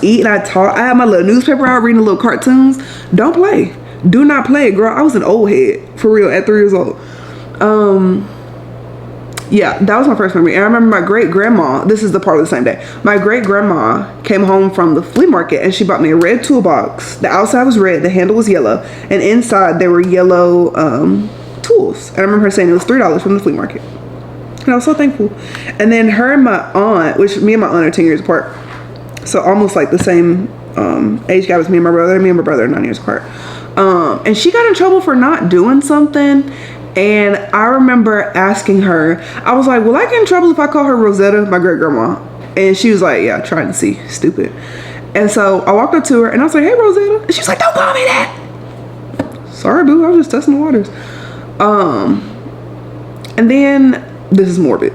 eat, and I talk. I had my little newspaper out reading the little cartoons. Don't play. Do not play, girl. I was an old head for real at 3 years old. Yeah, that was my first memory. And I remember my great grandma, this is the part of the same day. My great grandma came home from the flea market and she bought me a red toolbox. The outside was red, the handle was yellow, and inside there were yellow tools. And I remember her saying it was $3 from the flea market. And I was so thankful. And then her and my aunt, which me and my aunt are 10 years apart, so almost like the same age gap as me and my brother. Me and my brother are 9 years apart. And she got in trouble for not doing something. And I remember asking her, I was like, will I get in trouble if I call her Rosetta, my great grandma? And she was like, yeah, try and see, stupid. And so I walked up to her and I was like, hey, Rosetta. And she was like, don't call me that. Sorry, boo, I was just testing the waters. And then, this is morbid.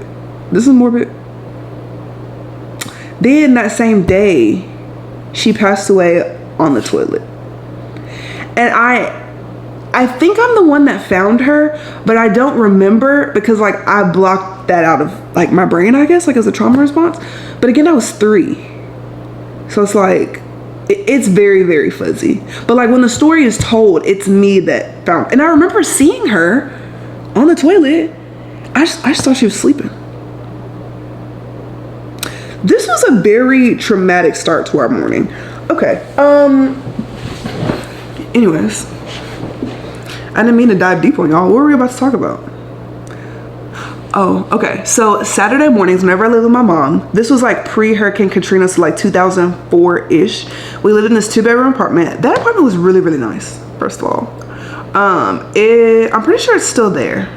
Then that same day, she passed away on the toilet. And I think I'm the one that found her, but I don't remember because like I blocked that out of like my brain, I guess, like as a trauma response. But again, I was 3. So it's like, it's very, very fuzzy. But like when the story is told, it's me that found, and I remember seeing her on the toilet. I just thought she was sleeping. This was a very traumatic start to our morning. Okay, anyways. I didn't mean to dive deep on y'all. What were we about to talk about? Oh, okay. So Saturday mornings, whenever I lived with my mom, this was like pre-Hurricane Katrina, so like 2004-ish. We lived in this 2-bedroom apartment. That apartment was really, really nice, first of all. I'm pretty sure it's still there.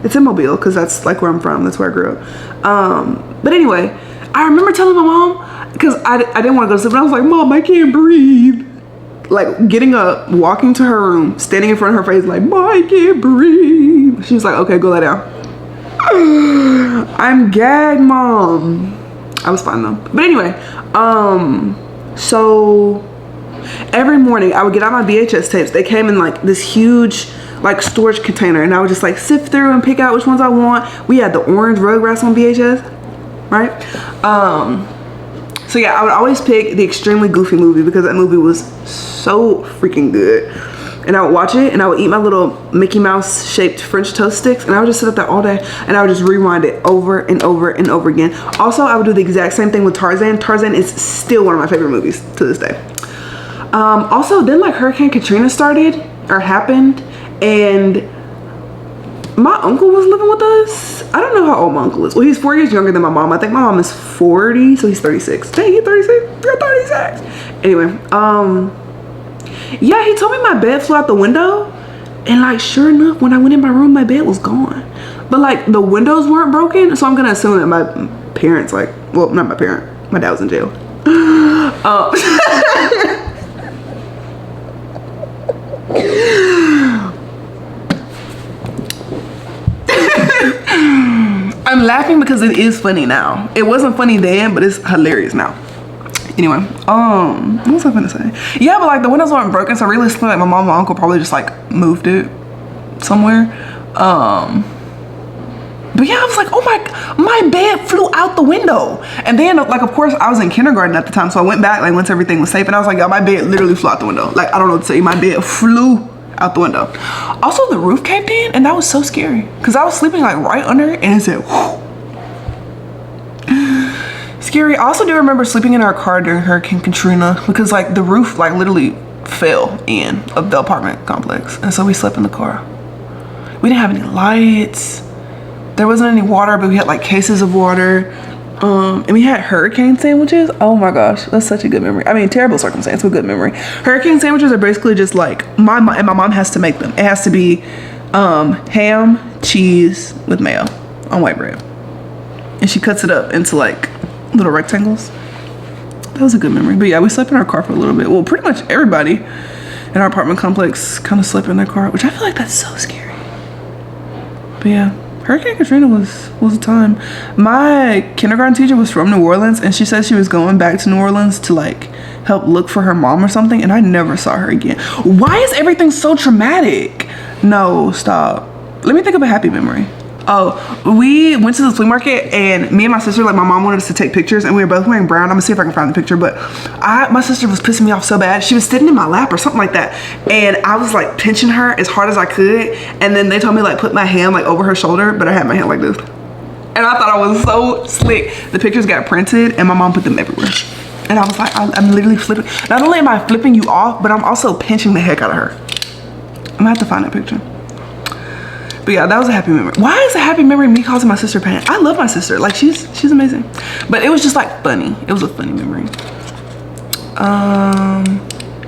It's in Mobile, because that's like where I'm from. That's where I grew up. But anyway, I remember telling my mom, because I didn't want to go to sleep, and I was like, Mom, I can't breathe. Like getting up, walking to her room, standing in front of her face like, Mom, I can't breathe. She was like, okay, go lie down. I'm gagged, Mom. I was fine though. But anyway, so every morning I would get out my VHS tapes. They came in like this huge like storage container, and I would just like sift through and pick out which ones I want. We had the orange Rugrats on VHS, right? So yeah, I would always pick the Extremely Goofy movie because that movie was so freaking good. And I would watch it and I would eat my little Mickey Mouse shaped French toast sticks, and I would just sit up there all day and I would just rewind it over and over and over again. Also, I would do the exact same thing with Tarzan. Tarzan is still one of my favorite movies to this day. Also, then like Hurricane Katrina happened, and my uncle was living with us. I don't know how old my uncle is. Well, he's 4 years younger than my mom. I think my mom is 40, so he's 36. Dang, he's 36? You're 36. Anyway, yeah, he told me my bed flew out the window, and like sure enough, when I went in my room, my bed was gone. But like the windows weren't broken, so I'm gonna assume that my parents, like, well, not my parent, my dad was in jail. I'm laughing because it is funny now. It wasn't funny then, but it's hilarious now. Anyway, what was I gonna say? Yeah, but like the windows weren't broken, so realistically, like my mom and my uncle probably just like moved it somewhere. But yeah, I was like, oh my bed flew out the window. And then like, of course, I was in kindergarten at the time, so I went back like once everything was safe, and I was like, yo, my bed literally flew out the window. Like, I don't know what to tell you, my bed flew out the window. Also, the roof caved in, and that was so scary because I was sleeping like right under it, and it said, whoo. Scary. I also do remember sleeping in our car during Hurricane Katrina because like the roof like literally fell in of the apartment complex, and so we slept in the car. We didn't have any lights. There wasn't any water, but we had like cases of water. And we had hurricane sandwiches. Oh my gosh, that's such a good memory. I mean, terrible circumstance, but good memory. Hurricane sandwiches are basically just like my mom has to make them. It has to be ham, cheese with mayo on white bread, and she cuts it up into like little rectangles. That was a good memory. But yeah, we slept in our car for a little bit. Well, pretty much everybody in our apartment complex kind of slept in their car, which I feel like that's so scary. But yeah, Hurricane Katrina was a time. My kindergarten teacher was from New Orleans, and she said she was going back to New Orleans to like help look for her mom or something, and I never saw her again. Why is everything so traumatic? No, stop. Let me think of a happy memory. Oh, we went to the flea market, and me and my sister, like my mom wanted us to take pictures, and we were both wearing brown. I'm gonna see if I can find the picture, but my sister was pissing me off so bad. She was sitting in my lap or something like that, and I was like pinching her as hard as I could, and then they told me like put my hand like over her shoulder, but I had my hand like this. And I thought I was so slick. The pictures got printed and my mom put them everywhere. And I was like, I'm literally flipping. Not only am I flipping you off, but I'm also pinching the heck out of her. I'm gonna have to find that picture. But yeah, that was a happy memory. Why is a happy memory me causing my sister pain? I love my sister. Like, she's amazing. But it was just like funny. It was a funny memory.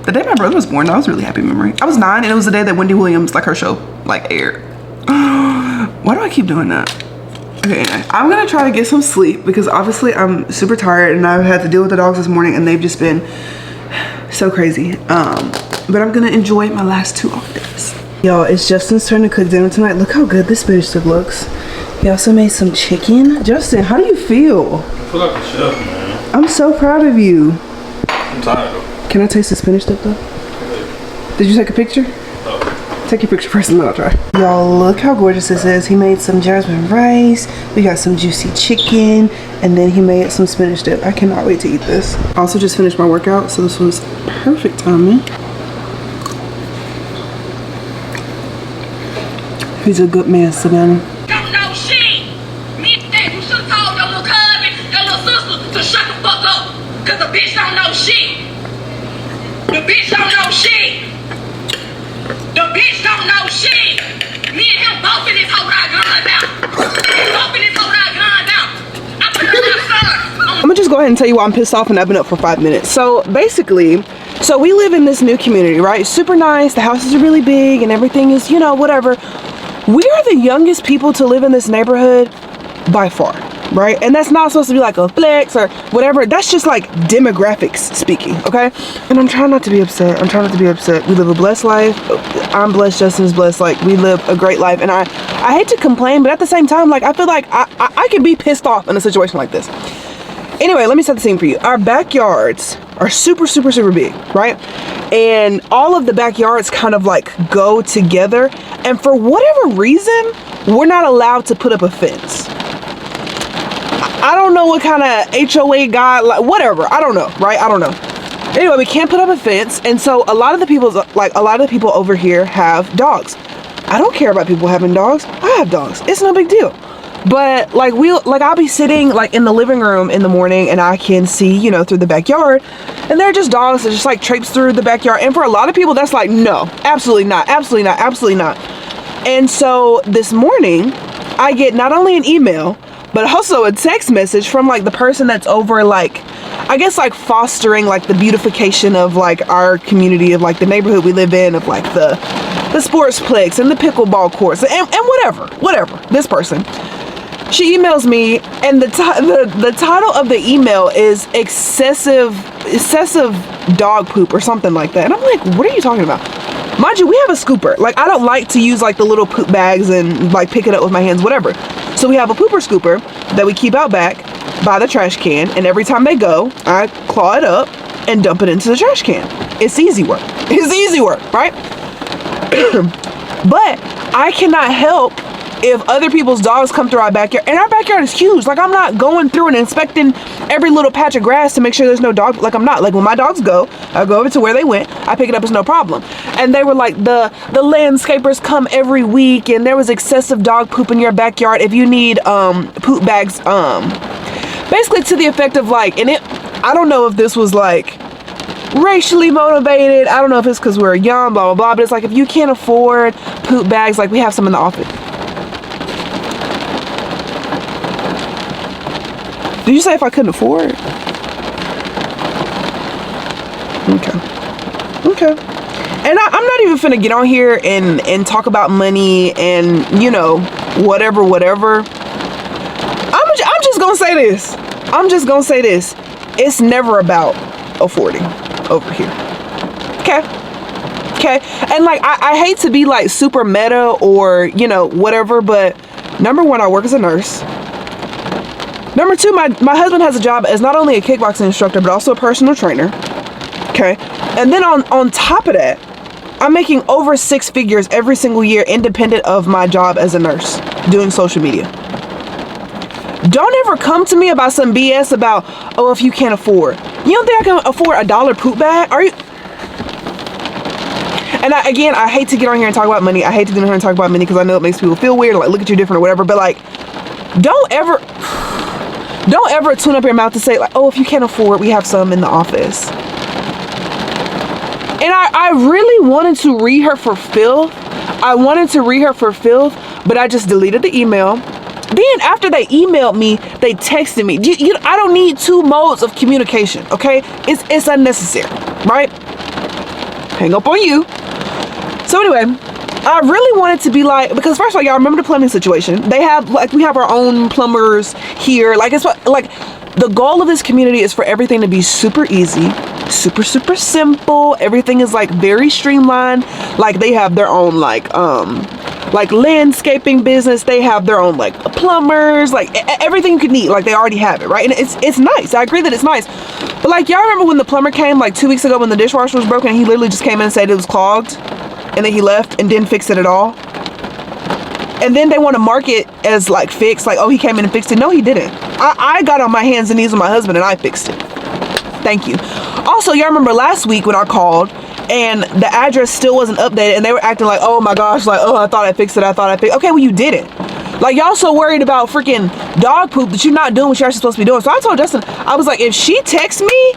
The day my brother was born, that was a really happy memory. I was 9 and it was the day that Wendy Williams, like her show, like aired. Why do I keep doing that? Okay, anyway, I'm gonna try to get some sleep because obviously I'm super tired and I've had to deal with the dogs this morning and they've just been so crazy. But I'm gonna enjoy my last 2 off days. Y'all, it's Justin's turn to cook dinner tonight. Look how good this spinach dip looks. He also made some chicken. Justin, how do you feel? I feel like a chef, man. I'm so proud of you. I'm tired though. Can I taste the spinach dip though? Did you take a picture? Oh. Take your picture first and then I'll try. Y'all, look how gorgeous this is. He made some jasmine rice. We got some juicy chicken. And then he made some spinach dip. I cannot wait to eat this. I also just finished my workout, so this was perfect timing. He's a good man, Savannah. Don't know shit. Me think you should have told your little cousin, your little sister to shut the fuck up. Cause the bitch don't know shit. The bitch don't know shit. The bitch don't know shit. Me and him both in this whole ride guns out. Both in this whole ride guns out. I put my son. I'm gonna just go ahead and tell you why I'm pissed off and I've been up for 5 minutes. So basically, we live in this new community, right? Super nice. The houses are really big and everything is, you know, whatever. We are the youngest people to live in this neighborhood by far, right? And that's not supposed to be like a flex or whatever. That's just like demographics speaking, okay? And I'm trying not to be upset. I'm trying not to be upset. We live a blessed life. I'm blessed. Justin's blessed. Like, we live a great life. And I hate to complain, but at the same time, like, I feel like I can be pissed off in a situation like this. Anyway, let me set the scene for you. Our backyards are super, super, super big, right? And all of the backyards kind of like go together. And for whatever reason, we're not allowed to put up a fence. I don't know what kind of HOA guy, like whatever. I don't know, right? I don't know. Anyway, we can't put up a fence. And so a lot of the people over here have dogs. I don't care about people having dogs. I have dogs. It's no big deal. But like I'll be sitting like in the living room in the morning and I can see, you know, through the backyard and they're just dogs that just like traipse through the backyard. And for a lot of people, that's like, no, absolutely not, absolutely not, absolutely not. And so this morning I get not only an email, but also a text message from like the person that's over like, I guess like fostering like the beautification of like our community, of like the neighborhood we live in, of like the sportsplex and the pickleball courts and whatever, this person. She emails me and the title of the email is excessive dog poop or something like that. And I'm like, what are you talking about? Mind you, we have a scooper. Like, I don't like to use like the little poop bags and like pick it up with my hands, whatever. So we have a pooper scooper that we keep out back by the trash can. And every time they go, I claw it up and dump it into the trash can. It's easy work. It's easy work, right? But I cannot help if other people's dogs come through our backyard, and our backyard is huge. Like, I'm not going through and inspecting every little patch of grass to make sure there's no dog. Like, I'm not. Like, when my dogs go, I go over to where they went, I pick it up, it's no problem. And they were like, the landscapers come every week and there was excessive dog poop in your backyard. If you need poop bags, basically to the effect of like, and I don't know if this was like racially motivated. I don't know if it's because we're young, blah, blah, blah. But it's like, if you can't afford poop bags, like we have some in the office. Did you say if I couldn't afford? Okay. And I'm not even finna get on here and talk about money and, you know, whatever. I'm just gonna say this. It's never about affording over here. Okay. And like, I hate to be like super meta or, you know, whatever, but number one, I work as a nurse. Number two, my husband has a job as not only a kickboxing instructor, but also a personal trainer. Okay. And then on top of that, I'm making over 6 figures every single year, independent of my job as a nurse, doing social media. Don't ever come to me about some BS about, oh, if you can't afford. You don't think I can afford $1 poop bag? Are you? And I hate to get on here and talk about money. I hate to get on here and talk about money because I know it makes people feel weird, like look at you different or whatever. But like, don't ever tune up your mouth to say like, oh, if you can't afford, we have some in the office. And I really wanted to read her for filth. But I just deleted the email. Then after they emailed me, they texted me. I don't need two modes of communication, okay? It's unnecessary, right? Hang up on you. So anyway, I really wanted to be like, because first of all, y'all remember the plumbing situation. They have, like, we have our own plumbers here. Like, it's what, like, the goal of this community is for everything to be super easy, super simple. Everything is like very streamlined. Like, they have their own like landscaping business. They have their own like plumbers, like everything you could need. Like, they already have it, right? And it's nice. I agree that it's nice. But like, y'all remember when the plumber came like 2 weeks ago when the dishwasher was broken, and he literally just came in and said it was clogged, and then he left and didn't fix it at all. And then they want to mark it as like fixed, like, oh, he came in and fixed it. No, he didn't. I got on my hands and knees with my husband and I fixed it. Thank you. Also, y'all remember last week when I called and the address still wasn't updated and they were acting like, oh my gosh, like, oh, I thought I fixed it. Okay, well, you didn't. Like, y'all so worried about freaking dog poop that you're not doing what you're actually supposed to be doing. So I told Justin, I was like, if she texts me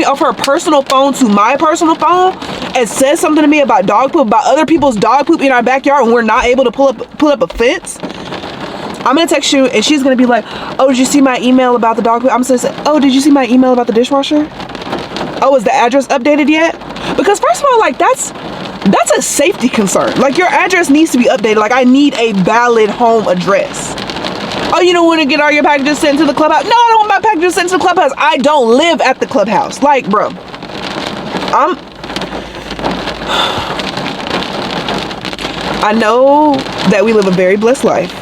off her personal phone to my personal phone and says something to me about dog poop, about other people's dog poop in our backyard, and we're not able to pull up a fence, I'm gonna text you and she's gonna be like, oh, did you see my email about the dog poop? I'm gonna say, oh, did you see my email about the dishwasher? Oh, is the address updated yet? Because first of all, like, that's a safety concern. Like, your address needs to be updated. Like, I need a valid home address. Oh, you don't want to get all your packages sent to the clubhouse? No, I don't want my packages sent to the clubhouse. I don't live at the clubhouse. Like, bro, I know that we live a very blessed life.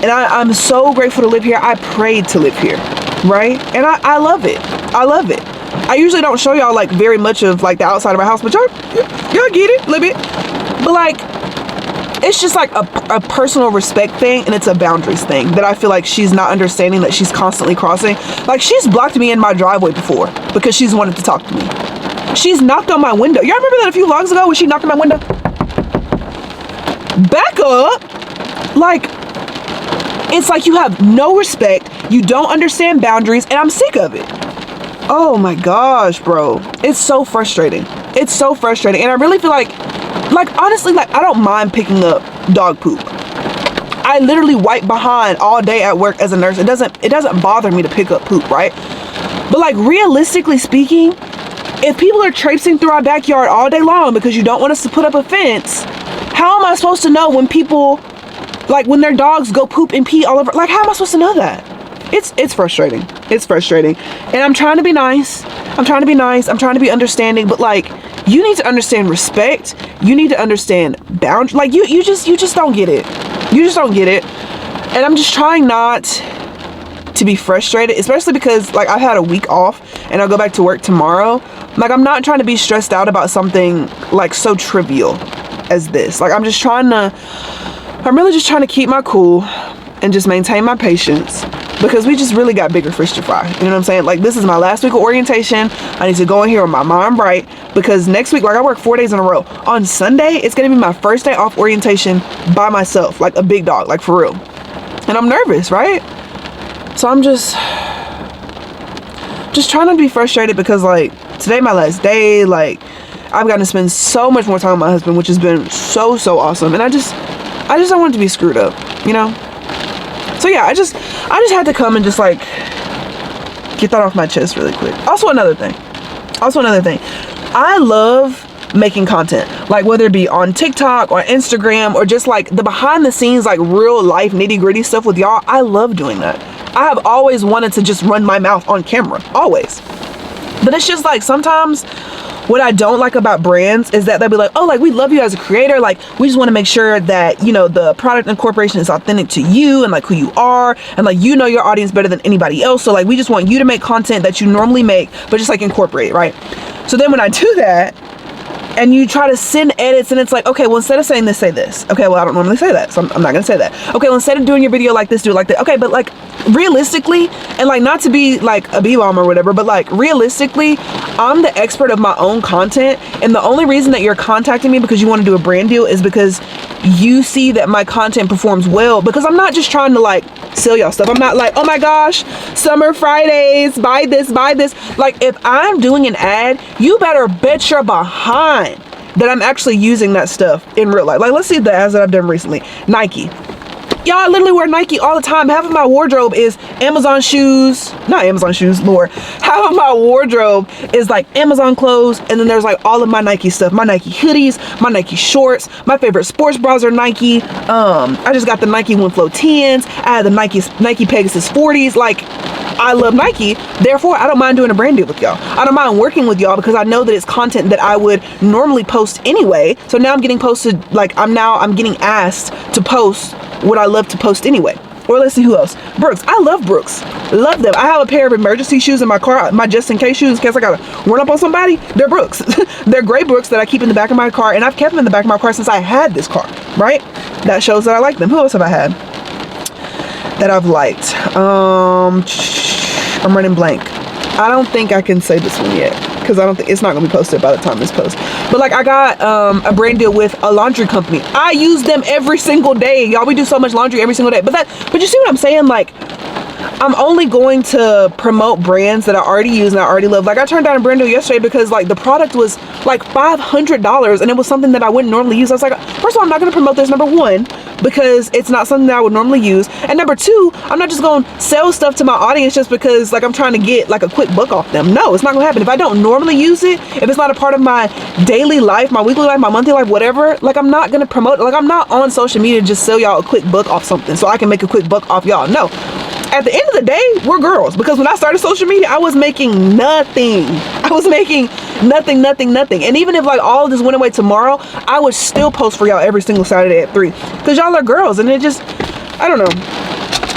And I'm so grateful to live here. I prayed to live here, right? And I love it. I love it. I usually don't show y'all like very much of like the outside of our house, but y'all get it a little bit. But like, it's just like a personal respect thing, and it's a boundaries thing that I feel like she's not understanding, that she's constantly crossing. Like, she's blocked me in my driveway before because she's wanted to talk to me. She's knocked on my window. Y'all remember that a few vlogs ago when she knocked on my window? Back up. Like, it's like you have no respect, you don't understand boundaries, and I'm sick of it. Oh my gosh, bro. It's so frustrating. It's so frustrating. And I really feel like honestly, like, I don't mind picking up dog poop. I literally wipe behind all day at work as a nurse. It doesn't bother me to pick up poop, right? But like, realistically speaking, if people are traipsing through our backyard all day long because you don't want us to put up a fence, how am I supposed to know when people, like, when their dogs go poop and pee all over? Like, how am I supposed to know that? It's frustrating. It's frustrating. And I'm trying to be nice. I'm trying to be understanding, but like, you need to understand respect. You need to understand boundaries. Like, you just don't get it. You just don't get it. And I'm just trying not to be frustrated, especially because like, I've had a week off and I'll go back to work tomorrow. Like, I'm not trying to be stressed out about something like so trivial as this. Like, I'm really just trying to keep my cool and just maintain my patience, because we just really got bigger fish to fry. You know what I'm saying? Like, this is my last week of orientation. I need to go in here with my mind right, because next week, like, I work 4 days in a row. On Sunday, it's gonna be my first day off orientation by myself, like a big dog, like for real. And I'm nervous, right? So I'm just trying not to be frustrated, because like, today my last day, like, I've gotten to spend so much more time with my husband, which has been so awesome. And I just don't want it to be screwed up, you know? So yeah, I just had to come and just like get that off my chest really quick. Also another thing, I love making content, like whether it be on TikTok or Instagram or just like the behind the scenes, like real life nitty gritty stuff with y'all. I love doing that. I have always wanted to just run my mouth on camera, always. But it's just like, sometimes what I don't like about brands is that they'll be like, oh, like, we love you as a creator. Like, we just want to make sure that, you know, the product incorporation is authentic to you and like who you are. And like, you know your audience better than anybody else. So like, we just want you to make content that you normally make, but just like incorporate, right? So then when I do that and you try to send edits and it's like, okay, well, instead of saying this, say this. Okay, well, I don't normally say that, so I'm not gonna say that. Okay, well, instead of doing your video like this, do it like that. Okay, but like, realistically, and like, not to be like a bee-bomb or whatever, but like, realistically, I'm the expert of my own content, and the only reason that you're contacting me because you want to do a brand deal is because you see that my content performs well, because I'm not just trying to like sell y'all stuff. I'm not like, oh my gosh, summer Fridays, buy this, buy this. Like, if I'm doing an ad, you better bet your behind that I'm actually using that stuff in real life. Like, let's see the ads that I've done recently. Nike. Y'all, I literally wear Nike all the time. Half of my wardrobe is Amazon shoes. Not Amazon shoes, Lord. Half of my wardrobe is like Amazon clothes. And then there's like all of my Nike stuff. My Nike hoodies, my Nike shorts. My favorite sports bras are Nike. I just got the Nike Winflow 10s. I had the Nike Pegasus 40s. Like, I love Nike. Therefore, I don't mind doing a brand deal with y'all. I don't mind working with y'all because I know that it's content that I would normally post anyway. So now I'm getting posted, like I'm getting asked to post what I love to post anyway. Or let's see who else. Brooks. I love Brooks. Love them. I have a pair of emergency shoes in my car, my just in case shoes in case I gotta run up on somebody. They're Brooks. They're gray Brooks that I keep in the back of my car, and I've kept them in the back of my car since I had this car, right? That shows that I like them. Who else have I had that I've liked? I'm running blank. I don't think I can say this one yet because I don't think it's not gonna be posted by the time this posts. But like, I got a brand deal with a laundry company. I use them every single day, y'all. We do so much laundry every single day. But you see what I'm saying? Like, I'm only going to promote brands that I already use and I already love. Like, I turned down a brand deal yesterday because like the product was like $500 and it was something that I wouldn't normally use. I was like, first of all, I'm not going to promote this, number one, because it's not something that I would normally use, and number two, I'm not just going to sell stuff to my audience just because like I'm trying to get like a quick buck off them. No, it's not going to happen. If I don't normally use it, if it's not a part of my daily life, my weekly life, my monthly life, whatever, like I'm not going to promote it. Like, I'm not on social media to just sell y'all a quick buck off something so I can make a quick buck off y'all. No. At the end of the day, we're girls, because when I started social media, I was making nothing. I was making nothing. And even if like all of this went away tomorrow, I would still post for y'all every single Saturday at 3 because y'all are girls. And it just, I don't know.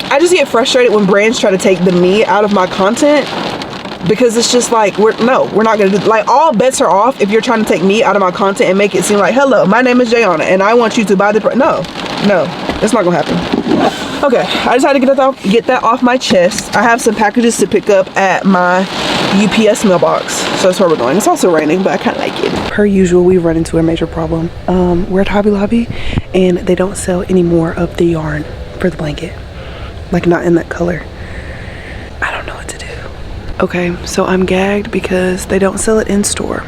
I just get frustrated when brands try to take the me out of my content, because it's just like, we're not gonna do, like, all bets are off if you're trying to take me out of my content and make it seem like, hello, my name is Jayana and I want you to buy the no, it's not gonna happen. Okay, I decided to get that off my chest. I have some packages to pick up at my UPS mailbox, so that's where we're going. It's also raining, but I kind of like it. Per usual, we run into a major problem. We're at Hobby Lobby and they don't sell any more of the yarn for the blanket, like not in that color. I don't know what to do. Okay, so I'm gagged because they don't sell it in store,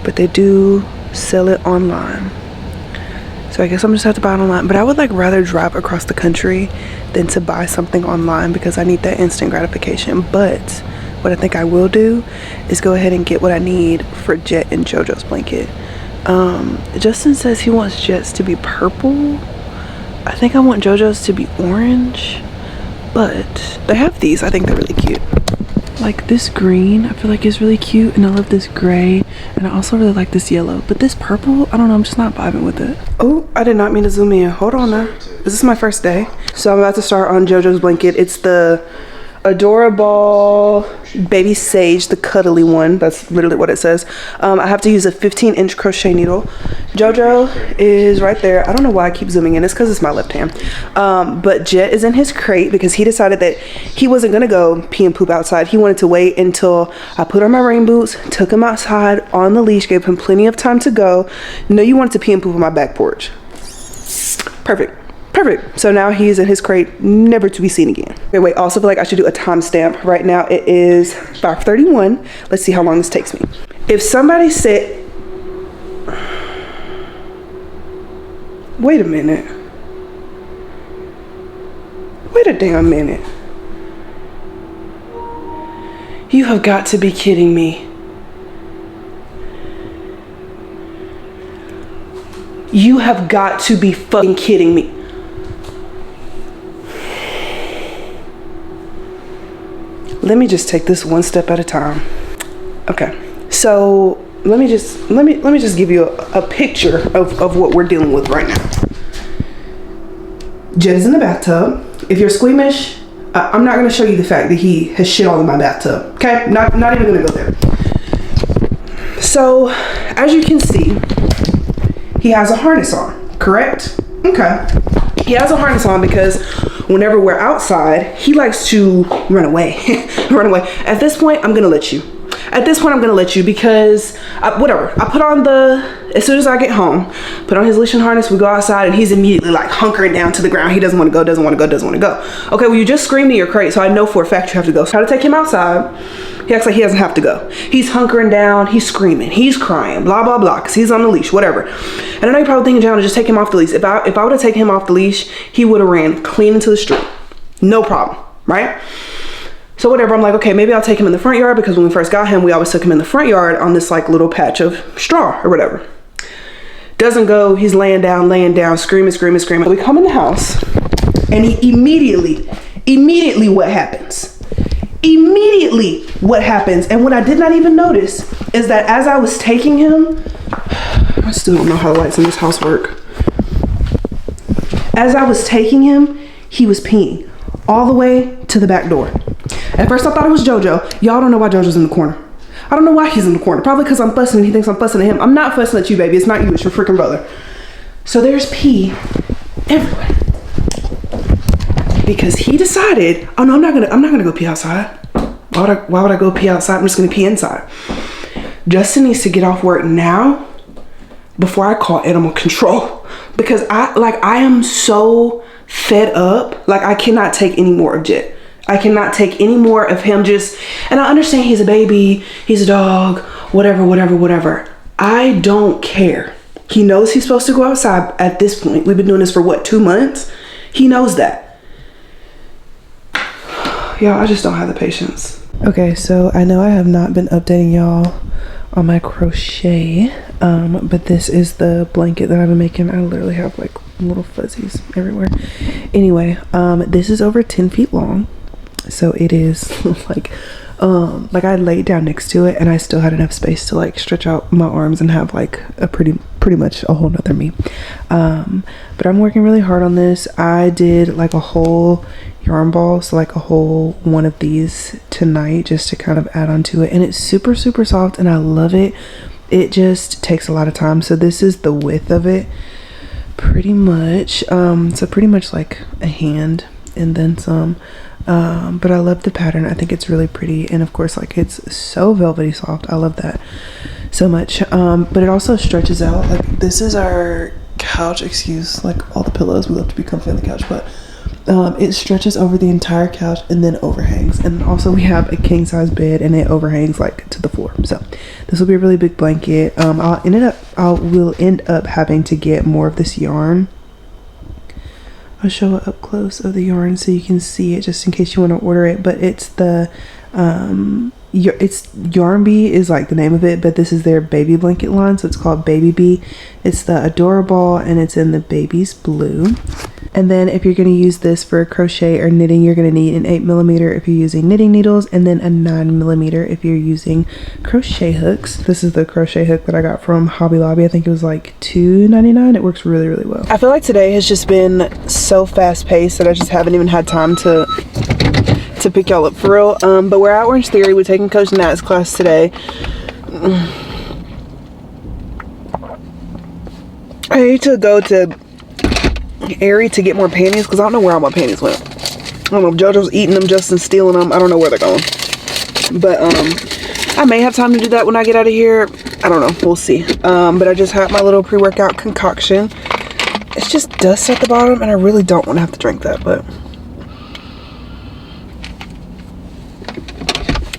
but they do sell it online. So I guess I'm just have to buy it online. But I would like rather drive across the country than to buy something online because I need that instant gratification. But what I think I will do is go ahead and get what I need for Jet and JoJo's blanket. Justin says he wants Jet's to be purple. I think I want JoJo's to be orange. But they have these. I think they're really cute. Like this green, I feel like is really cute, and I love this gray, and I also really like this yellow. But this purple, I don't know, I'm just not vibing with it. Oh, I did not mean to zoom in. Hold on now. This is my first day. So I'm about to start on JoJo's blanket. It's the Adorable Baby Sage, the cuddly one. That's literally what it says. I have to use a 15-inch crochet needle. JoJo is right there. I don't know why I keep zooming in. It's because it's my left hand. But Jet is in his crate because he decided that he wasn't gonna go pee and poop outside. He wanted to wait until I put on my rain boots, took him outside on the leash, gave him plenty of time to go. No, you wanted to pee and poop on my back porch. Perfect. So now he's in his crate, never to be seen again. Wait, also feel like I should do a timestamp. Right now it is 5:31. Let's see how long this takes me. If somebody said, wait a minute. Wait a damn minute. You have got to be kidding me. You have got to be fucking kidding me. Let me just take this one step at a time. Okay, so let me just give you a picture of what we're dealing with right now. Jet is in the bathtub. If you're squeamish, I'm not gonna show you the fact that he has shit all in my bathtub. Okay, not even gonna go there. So as you can see, he has a harness on, correct? Okay, he has a harness on because whenever we're outside, he likes to run away. Run away. At this point, I'm gonna let you. at this point I'm gonna let you, because whatever. I put on as soon as I get home, put on his leash and harness, we go outside, and he's immediately like hunkering down to the ground. He doesn't want to go, doesn't want to go, doesn't want to go. Okay, well, you just screamed in your crate, so I know for a fact you have to go. So I try to take him outside. He acts like he doesn't have to go. He's hunkering down, he's screaming, he's crying, blah, blah, blah, because he's on the leash, whatever. And I know you're probably thinking, John, just take him off the leash. If I would have taken him off the leash, he would have ran clean into the street. No problem, right? So whatever, I'm like, okay, maybe I'll take him in the front yard, because when we first got him, we always took him in the front yard on this like little patch of straw or whatever. Doesn't go, he's laying down, screaming, screaming, screaming. We come in the house, and he immediately what happens? Immediately what happens, and what I did not even notice is that as I was taking him, I still don't know how the lights in this house work. As I was taking him, he was peeing all the way to the back door. At first I thought it was JoJo. Y'all don't know why JoJo's in the corner. I don't know why he's in the corner. Probably because I'm fussing and he thinks I'm fussing at him. I'm not fussing at you, baby. It's not you, it's your freaking brother. So there's pee everywhere. Because he decided, oh no, I'm not gonna go pee outside. Why would I go pee outside? I'm just gonna pee inside. Justin needs to get off work now before I call animal control, because I am so fed up. Like, I cannot take any more of Jet. I cannot take any more of him just, and I understand he's a baby, he's a dog, whatever. I don't care. He knows he's supposed to go outside at this point. We've been doing this for what, 2 months? He knows that. Y'all, I just don't have the patience. Okay, so I know I have not been updating y'all on my crochet, but this is the blanket that I've been making. I literally have like little fuzzies everywhere. Anyway, this is over 10 feet long, so it is like I laid down next to it and I still had enough space to like stretch out my arms and have like a pretty much a whole nother me. But I'm working really hard on this. I did like a whole yarn ball, so like a whole one of these tonight, just to kind of add on to it, and it's super soft and I love it. It just takes a lot of time. So this is the width of it, pretty much. So pretty much like a hand and then some. But I love the pattern. I think it's really pretty, and of course, like, it's so velvety soft. I love that so much. But it also stretches out. Like, this is our couch. Excuse like all the pillows, we love to be comfy on the couch, but it stretches over the entire couch and then overhangs. And also we have a king size bed and it overhangs like to the floor. So this will be a really big blanket. I will end up having to get more of this yarn. I'll show it up close of the yarn so you can see it, just in case you want to order it. But it's the it's Yarn Bee is like the name of it, but this is their baby blanket line, so it's called Baby Bee. It's the Adorable, and it's in the baby's blue. And then if you're going to use this for crochet or knitting, you're going to need an 8mm if you're using knitting needles, and then a 9mm if you're using crochet hooks. This is the crochet hook that I got from Hobby Lobby. I think it was like $2.99. It works really well. I feel like today has just been so fast paced that I just haven't even had time to pick y'all up for real. But we're at Orange Theory. We're taking Coach Nat's class today. I need to go to Aerie to get more panties, because I don't know where all my panties went. I don't know if JoJo's eating them, Justin's stealing them. I don't know where they're going. But I may have time to do that when I get out of here. I don't know. We'll see. But I just had my little pre-workout concoction. It's just dust at the bottom, and I really don't want to have to drink that, but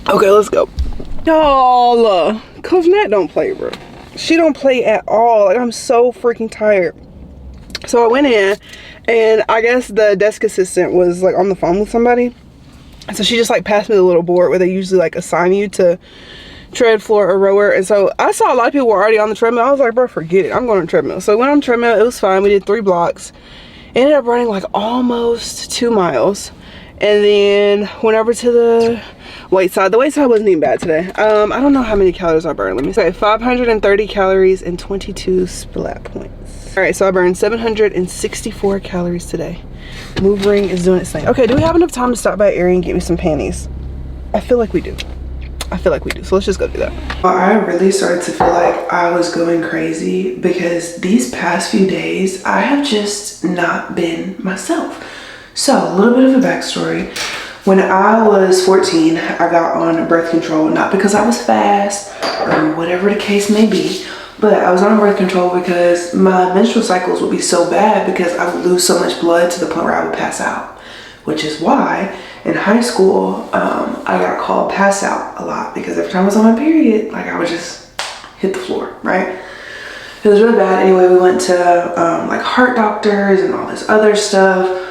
okay, let's go. Y'all, Coach Nat don't play, bro. She don't play at all. Like, I'm so freaking tired. So I went in, and I guess the desk assistant was like on the phone with somebody. So she just like passed me the little board where they usually like assign you to tread, floor, or rower. And so I saw a lot of people were already on the treadmill. I was like, bro, forget it. I'm going on the treadmill. So I went on the treadmill. It was fine. We did 3 blocks. Ended up running like almost 2 miles. And then went over to the weight side. The weight side wasn't even bad today. I don't know how many calories I burned. Let me say 530 calories and 22 splat points. All right, so I burned 764 calories today. Move Ring is doing its thing. Okay, do we have enough time to stop by Aerie and get me some panties? I feel like we do. So let's just go do that. I really started to feel like I was going crazy because these past few days I have just not been myself. So a little bit of a backstory. When I was 14, I got on birth control, not because I was fast or whatever the case may be, but I was on birth control because my menstrual cycles would be so bad because I would lose so much blood to the point where I would pass out, which is why in high school, I got called pass out a lot because every time I was on my period, like I would just hit the floor, right? It was really bad. Anyway, we went to like heart doctors and all this other stuff.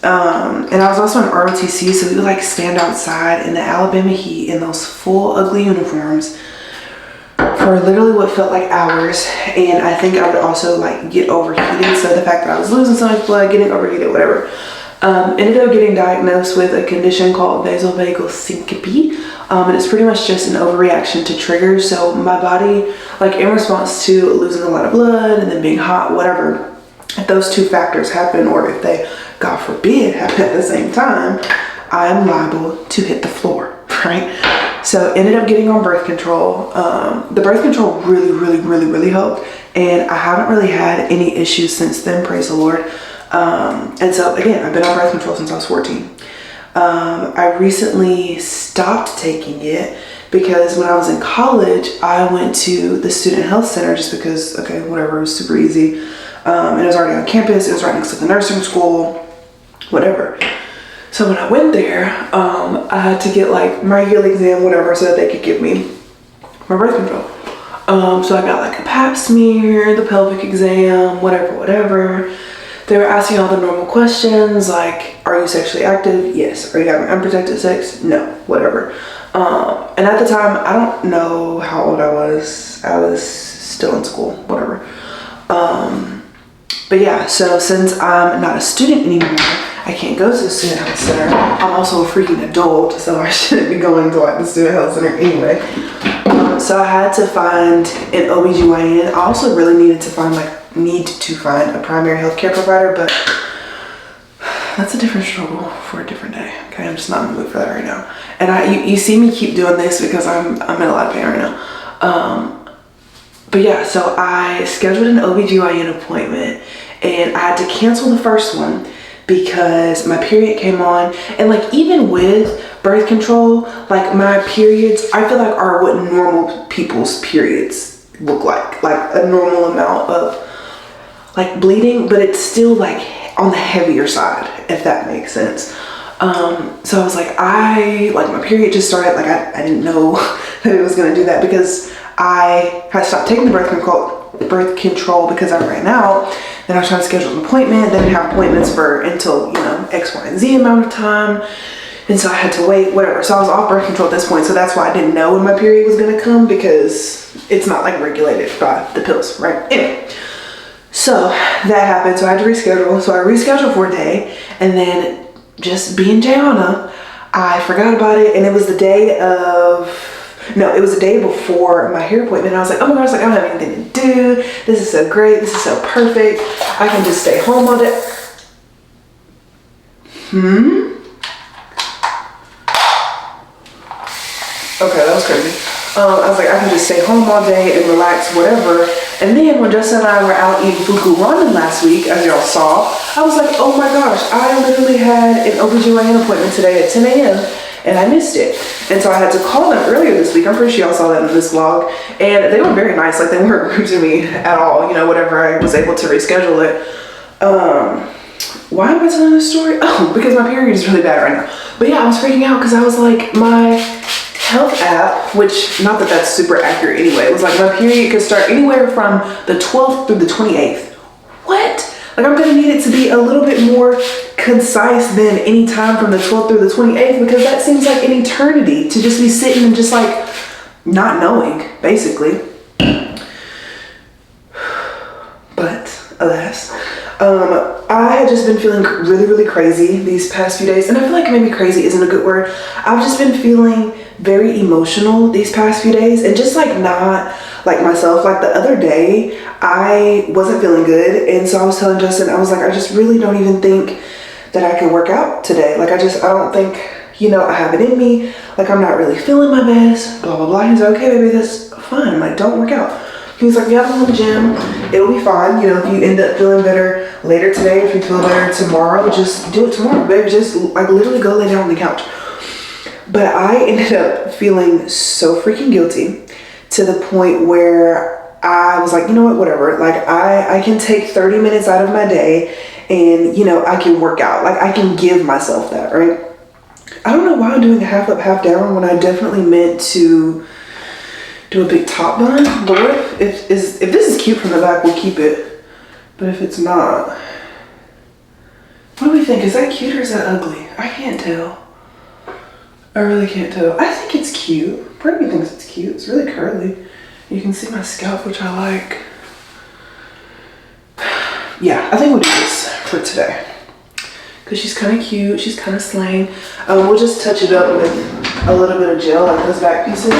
And I was also in ROTC, so we would like stand outside in the Alabama heat in those full ugly uniforms for literally what felt like hours. And I think I would also like get overheated. So the fact that I was losing so much blood, getting overheated, whatever. Ended up getting diagnosed with a condition called vasovagal syncope. And it's pretty much just an overreaction to triggers. So my body, like in response to losing a lot of blood and then being hot, whatever, if those two factors happen, or if they, God forbid, happen at the same time, I'm liable to hit the floor, right? So ended up getting on birth control. The birth control really helped. And I haven't really had any issues since then, praise the Lord. And so again, I've been on birth control since I was 14. I recently stopped taking it because when I was in college, I went to the student health center just because, okay, whatever, it was super easy. And it was already on campus. It was right next to the nursing school, whatever. So when I went there, I had to get like my yearly exam, whatever, so that they could give me my birth control. So I got like a pap smear, the pelvic exam, whatever. They were asking all the normal questions like, are you sexually active? Yes. Are you having unprotected sex? No, whatever. And at the time, I don't know how old I was. I was still in school, whatever. But yeah, so since I'm not a student anymore, I can't go to the student health center. I'm also a freaking adult, so I shouldn't be going to like the student health center anyway. So I had to find an OBGYN. I also really need to find a primary healthcare provider, but that's a different struggle for a different day. Okay, I'm just not in the mood for that right now. And you see me keep doing this because I'm in a lot of pain right now. But yeah, so I scheduled an OBGYN appointment and I had to cancel the first one because my period came on. And like even with birth control, like my periods, I feel like are what normal people's periods look like a normal amount of like bleeding, but it's still like on the heavier side, if that makes sense. So I was like, my period just started, like I didn't know that it was gonna do that because I had stopped taking the birth control because I ran out. Then I was trying to schedule an appointment, then have appointments for until, X, Y, and Z amount of time. And so I had to wait, whatever. So I was off birth control at this point. So that's why I didn't know when my period was gonna come because it's not like regulated by the pills, right? Anyway, so that happened. So I had to reschedule. So I rescheduled for a day and then just being Jayana, I forgot about it. And it was the day before my hair appointment. And I was like, oh my gosh, like I don't have anything to do. This is so great. This is so perfect. I can just stay home all day. Okay, that was crazy. I was like, I can just stay home all day and relax, whatever. And then when Justin and I were out eating fuku ramen last week, as y'all saw, I was like, oh my gosh, I literally had an OBGYN appointment today at 10 a.m. and I missed it. And so I had to call them earlier this week. I'm pretty sure y'all saw that in this vlog. And they were very nice. Like they weren't rude to me at all, whatever. I was able to reschedule it. Why am I telling this story? Oh, because my period is really bad right now. But yeah, I was freaking out because I was like, my health app, which not that that's super accurate anyway, it was like my period could start anywhere from the 12th through the 28th. What? Like I'm gonna need it to be a little bit more concise than any time from the 12th through the 28th because that seems like an eternity to just be sitting and just like not knowing, basically. But alas, I had just been feeling really crazy these past few days, and I feel like maybe crazy isn't a good word. I've just been feeling very emotional these past few days and just like not like myself. Like the other day I wasn't feeling good, and so I was telling Justin, I was like, I just really don't even think that I can work out today. Like I don't think, I have it in me. Like I'm not really feeling my best, blah blah blah. He's like, okay baby, that's fine. I'm like, don't work out. He was like, you have to go to the gym, it'll be fine. If you end up feeling better later today, if you feel better tomorrow, just do it tomorrow, baby. Just like literally go lay down on the couch. But I ended up feeling so freaking guilty to the point where I was like, you know what, whatever. Like I can take 30 minutes out of my day and, you know, I can work out. Like I can give myself that, right? I don't know why I'm doing a half up, half down when I definitely meant to do a big top bun. But what if this is cute from the back, we'll keep it. But if it's not, what do we think? Is that cute or is that ugly? I can't tell. I really can't tell. I think it's cute. Part of me thinks it's cute. It's really curly. You can see my scalp, which I like. Yeah, I think we'll do this for today. Because she's kind of cute. She's kind of slaying. We'll just touch it up with a little bit of gel, like those back pieces.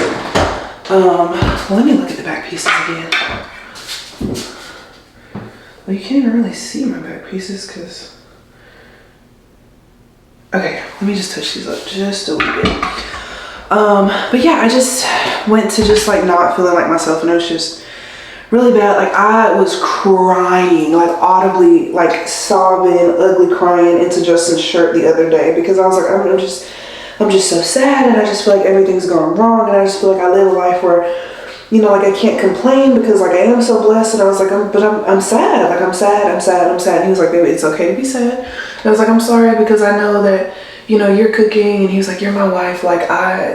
Let me look at the back pieces again. Well, you can't even really see my back pieces because... Okay, let me just touch these up just a little bit. But yeah, I just went to just like not feeling like myself, and it was just really bad. Like I was crying, like audibly, like sobbing, ugly crying into Justin's shirt the other day because I was like, I'm just so sad, and I just feel like everything's going wrong, and I just feel like I live a life where, you know, like I can't complain because like I am so blessed. And I was like, I'm sad. Like I'm sad. And he was like, baby, it's okay to be sad. And I was like, I'm sorry because I know that, you know, you're cooking. And he was like, you're my wife. Like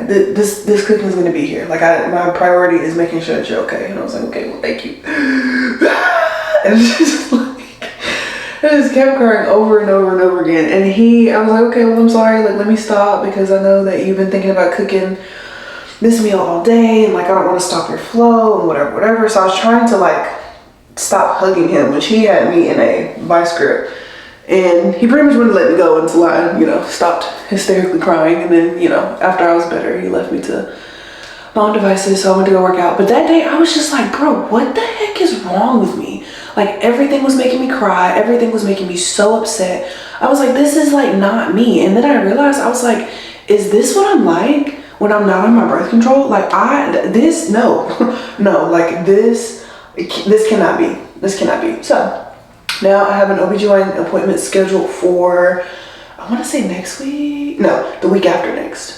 this cooking is gonna be here. Like my priority is making sure that you're okay. And I was like, okay, well, thank you. And it's just like, I just kept crying over and over and over again. And I was like, okay, well, I'm sorry. Like, let me stop because I know that you've been thinking about cooking this meal all day, and like I don't want to stop your flow and whatever. So I was trying to like stop hugging him, which he had me in a vice grip, and he pretty much wouldn't let me go until I, you know, stopped hysterically crying. And then, you know, after I was better, he left me to my own devices. So I went to go work out. But that day I was just like, bro, what the heck is wrong with me? Like everything was making me cry. Everything was making me so upset. I was like, this is like not me. And then I realized, I was like, is this what I'm like when I'm not on my birth control? Like no, like this cannot be. This cannot be. So now I have an OBGYN appointment scheduled for, I want to say next week. No, the week after next.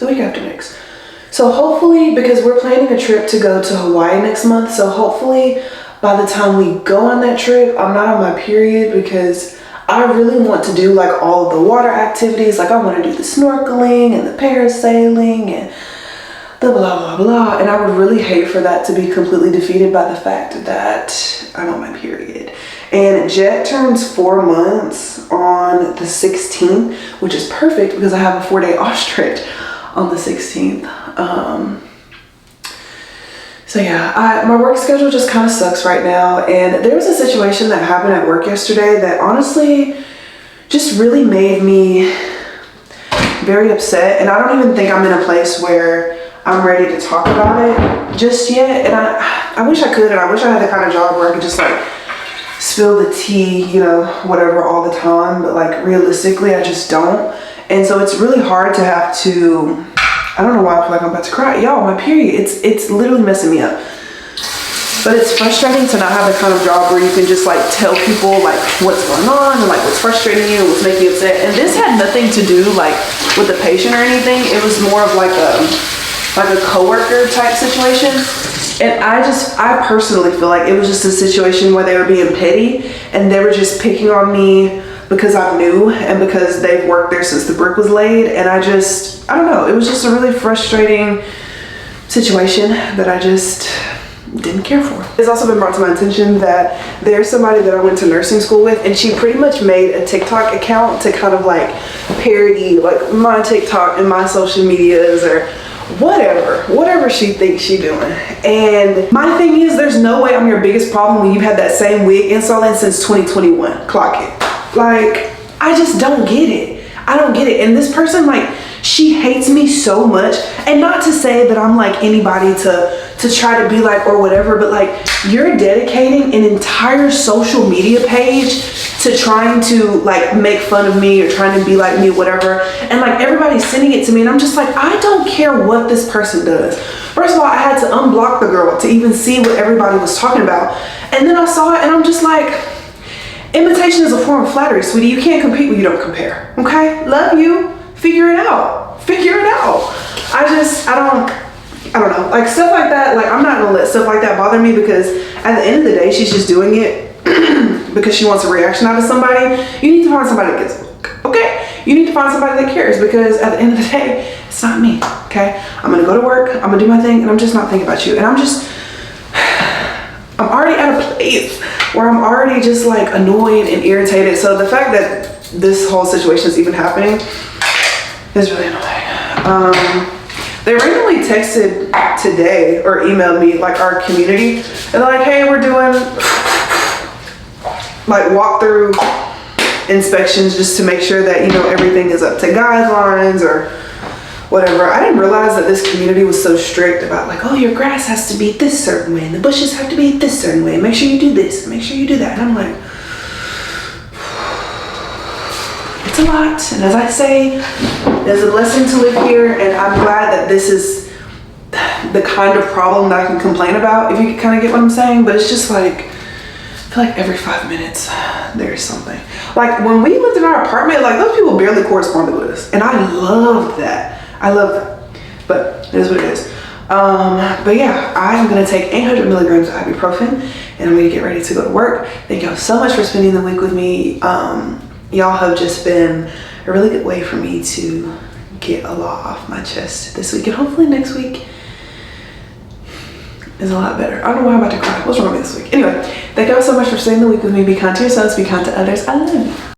So hopefully, because we're planning a trip to go to Hawaii next month. So hopefully by the time we go on that trip, I'm not on my period, because I really want to do like all of the water activities. Like I want to do the snorkeling and the parasailing and the blah, blah, blah. And I would really hate for that to be completely defeated by the fact that I'm on my period. And Jet turns 4 months on the 16th, which is perfect because I have a 4-day ostrich on the 16th. So yeah, my work schedule just kind of sucks right now. And there was a situation that happened at work yesterday that honestly just really made me very upset. And I don't even think I'm in a place where I'm ready to talk about it just yet. And I wish I could, and I wish I had the kind of job where I could just like spill the tea, you know, whatever all the time. But like realistically, I just don't. And so it's really hard to have to, I don't know why I feel like I'm about to cry. Y'all, my period, it's literally messing me up. But it's frustrating to not have the kind of job where you can just like tell people like what's going on and like what's frustrating you and what's making you upset. And this had nothing to do like with the patient or anything. It was more of like a coworker type situation. And I personally feel like it was just a situation where they were being petty and they were just picking on me because I'm new and because they've worked there since the brick was laid. And I don't know, it was just a really frustrating situation that I just didn't care for. It's also been brought to my attention that there's somebody that I went to nursing school with, and she pretty much made a TikTok account to kind of like parody like my TikTok and my social medias or whatever she thinks she's doing. And my thing is, there's no way I'm your biggest problem when you've had that same wig installed in since 2021. Clock it. Like, I just don't get it. I don't get it. And this person, like, she hates me so much. And not to say that I'm like anybody to try to be like or whatever, but like you're dedicating an entire social media page to trying to like make fun of me or trying to be like me, whatever. And like everybody's sending it to me and I'm just like, I don't care what this person does. First of all, I had to unblock the girl to even see what everybody was talking about. And then I saw it and I'm just like, imitation is a form of flattery, sweetie. You can't compete when you don't compare. Okay? Love you. Figure it out. I don't know, like stuff like that. Like I'm not gonna let stuff like that bother me, because at the end of the day, she's just doing it because she wants a reaction out of somebody. You need to find somebody that gets it, okay? You need to find somebody that cares, because at the end of the day, it's not me, okay? I'm gonna go to work, I'm gonna do my thing, and I'm just not thinking about you. And I'm already at a place where I'm already just like annoyed and irritated. So the fact that this whole situation is even happening is really annoying. They randomly texted today or emailed me, like our community, and they're like, hey, we're doing like walkthrough inspections just to make sure that, you know, everything is up to guidelines or whatever. I didn't realize that this community was so strict about like, oh, your grass has to be this certain way and the bushes have to be this certain way. Make sure you do this, make sure you do that. And I'm like, it's a lot. And as I say, there's a blessing to live here, and I'm glad that this is the kind of problem that I can complain about, if you can kind of get what I'm saying. But it's just like, I feel like every 5 minutes there's something. Like when we lived in our apartment, like those people barely corresponded with us, and I loved that. I love that, but it is what it is. But yeah, I'm gonna take 800 milligrams of ibuprofen, and I'm gonna get ready to go to work. Thank y'all so much for spending the week with me. Y'all have just been a really good way for me to get a lot off my chest this week, and hopefully next week is a lot better. I don't know why I'm about to cry. What's wrong with me this week? Anyway, thank y'all so much for spending the week with me. Be kind to yourselves, be kind to others. I love you.